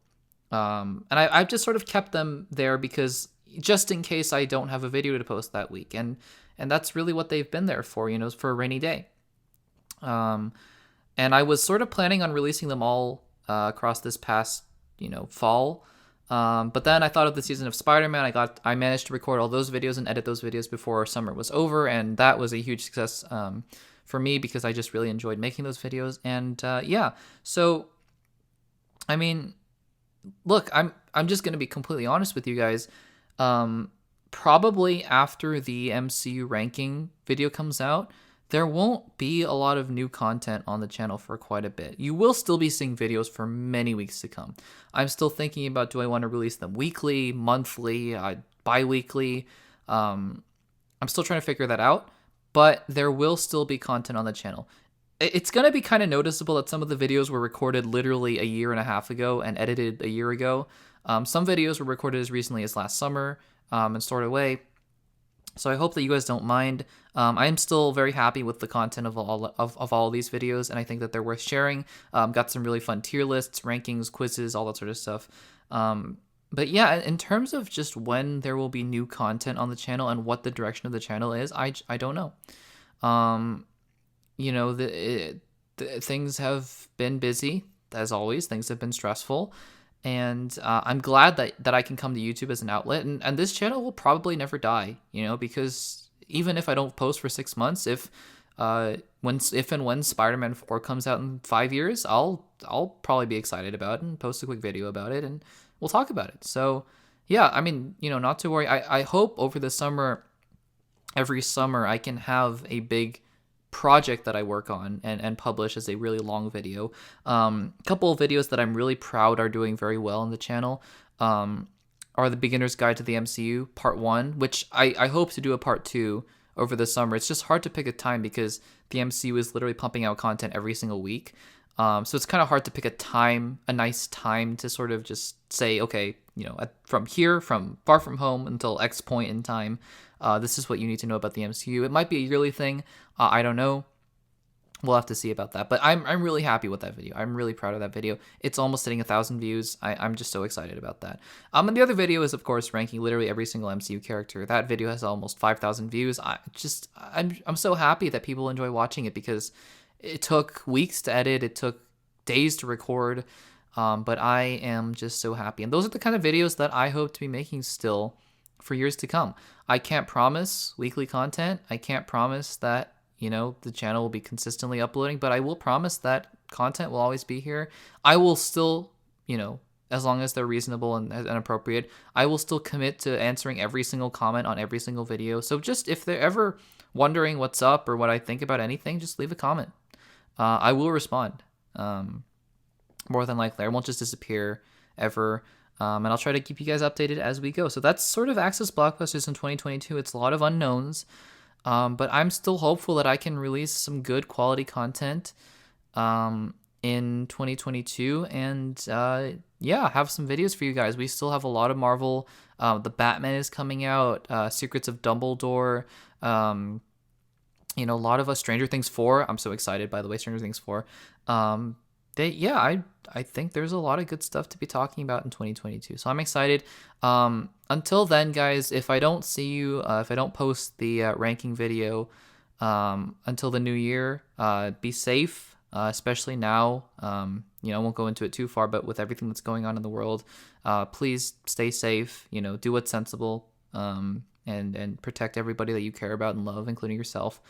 And I've just sort of kept them there because just in case I don't have a video to post that week. And that's really what they've been there for, for a rainy day. And I was sort of planning on releasing them all across this past, fall. But then I thought of the season of Spider-Man. I managed to record all those videos and edit those videos before summer was over. And that was a huge success for me because I just really enjoyed making those videos. And yeah, so, I mean, look, I'm just going to be completely honest with you guys. Probably after the MCU ranking video comes out, there won't be a lot of new content on the channel for quite a bit. You will still be seeing videos for many weeks to come. I'm still thinking about, do I want to release them weekly, monthly, bi-weekly? I'm still trying to figure that out, but there will still be content on the channel. It's going to be kind of noticeable that some of the videos were recorded literally a year and a half ago and edited a year ago. Some videos were recorded as recently as last summer and stored away. So I hope that you guys don't mind. I am still very happy with the content of all of these videos, and I think that they're worth sharing. Got some really fun tier lists, rankings, quizzes, all that sort of stuff. But yeah, in terms of just when there will be new content on the channel and what the direction of the channel is, I don't know. Things have been busy, as always. Things have been stressful. And I'm glad that I can come to YouTube as an outlet. And this channel will probably never die, because even if I don't post for 6 months, if and when Spider-Man 4 comes out in 5 years, I'll probably be excited about it and post a quick video about it, and we'll talk about it. So, yeah, I mean, not to worry. I hope over the summer, every summer, I can have a big project that I work on and publish as a really long video. A couple of videos that I'm really proud are doing very well on the channel are the Beginner's Guide to the MCU Part 1, which I hope to do a Part 2 over the summer. It's just hard to pick a time because the MCU is literally pumping out content every single week. So it's kind of hard to pick a nice time to sort of just say, okay, from Far From Home until X point in time, this is what you need to know about the MCU. It might be a yearly thing. I don't know. We'll have to see about that. But I'm really happy with that video. I'm really proud of that video. It's almost hitting 1,000 views. I'm just so excited about that. And the other video is, of course, ranking literally every single MCU character. That video has almost 5,000 views. I'm so happy that people enjoy watching it because it took weeks to edit. It took days to record. But I am just so happy. And those are the kind of videos that I hope to be making still for years to come. I can't promise weekly content. I can't promise that, the channel will be consistently uploading, but I will promise that content will always be here. I will still, as long as they're reasonable and appropriate, I will still commit to answering every single comment on every single video. So just if they're ever wondering what's up or what I think about anything, just leave a comment. I will respond. More than likely. I won't just disappear ever. And I'll try to keep you guys updated as we go. So that's sort of Access Blockbusters in 2022. It's a lot of unknowns. But I'm still hopeful that I can release some good quality content in 2022 and have some videos for you guys. We still have a lot of Marvel. The Batman is coming out. Secrets of Dumbledore. A lot of Stranger Things 4. I'm so excited, by the way, Stranger Things 4. I think there's a lot of good stuff to be talking about in 2022. So I'm excited. Until then, guys, if I don't see you, if I don't post the ranking video until the new year, be safe, especially now. I won't go into it too far, but with everything that's going on in the world, please stay safe. Do what's sensible, and protect everybody that you care about and love, including yourself.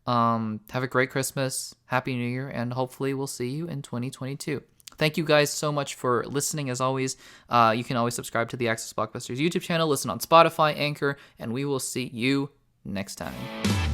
Have a great Christmas, Happy New Year, and hopefully we'll see you in 2022. Thank you guys so much for listening. As always, you can always subscribe to the Access Blockbusters YouTube channel, listen on Spotify, Anchor, and we will see you next time.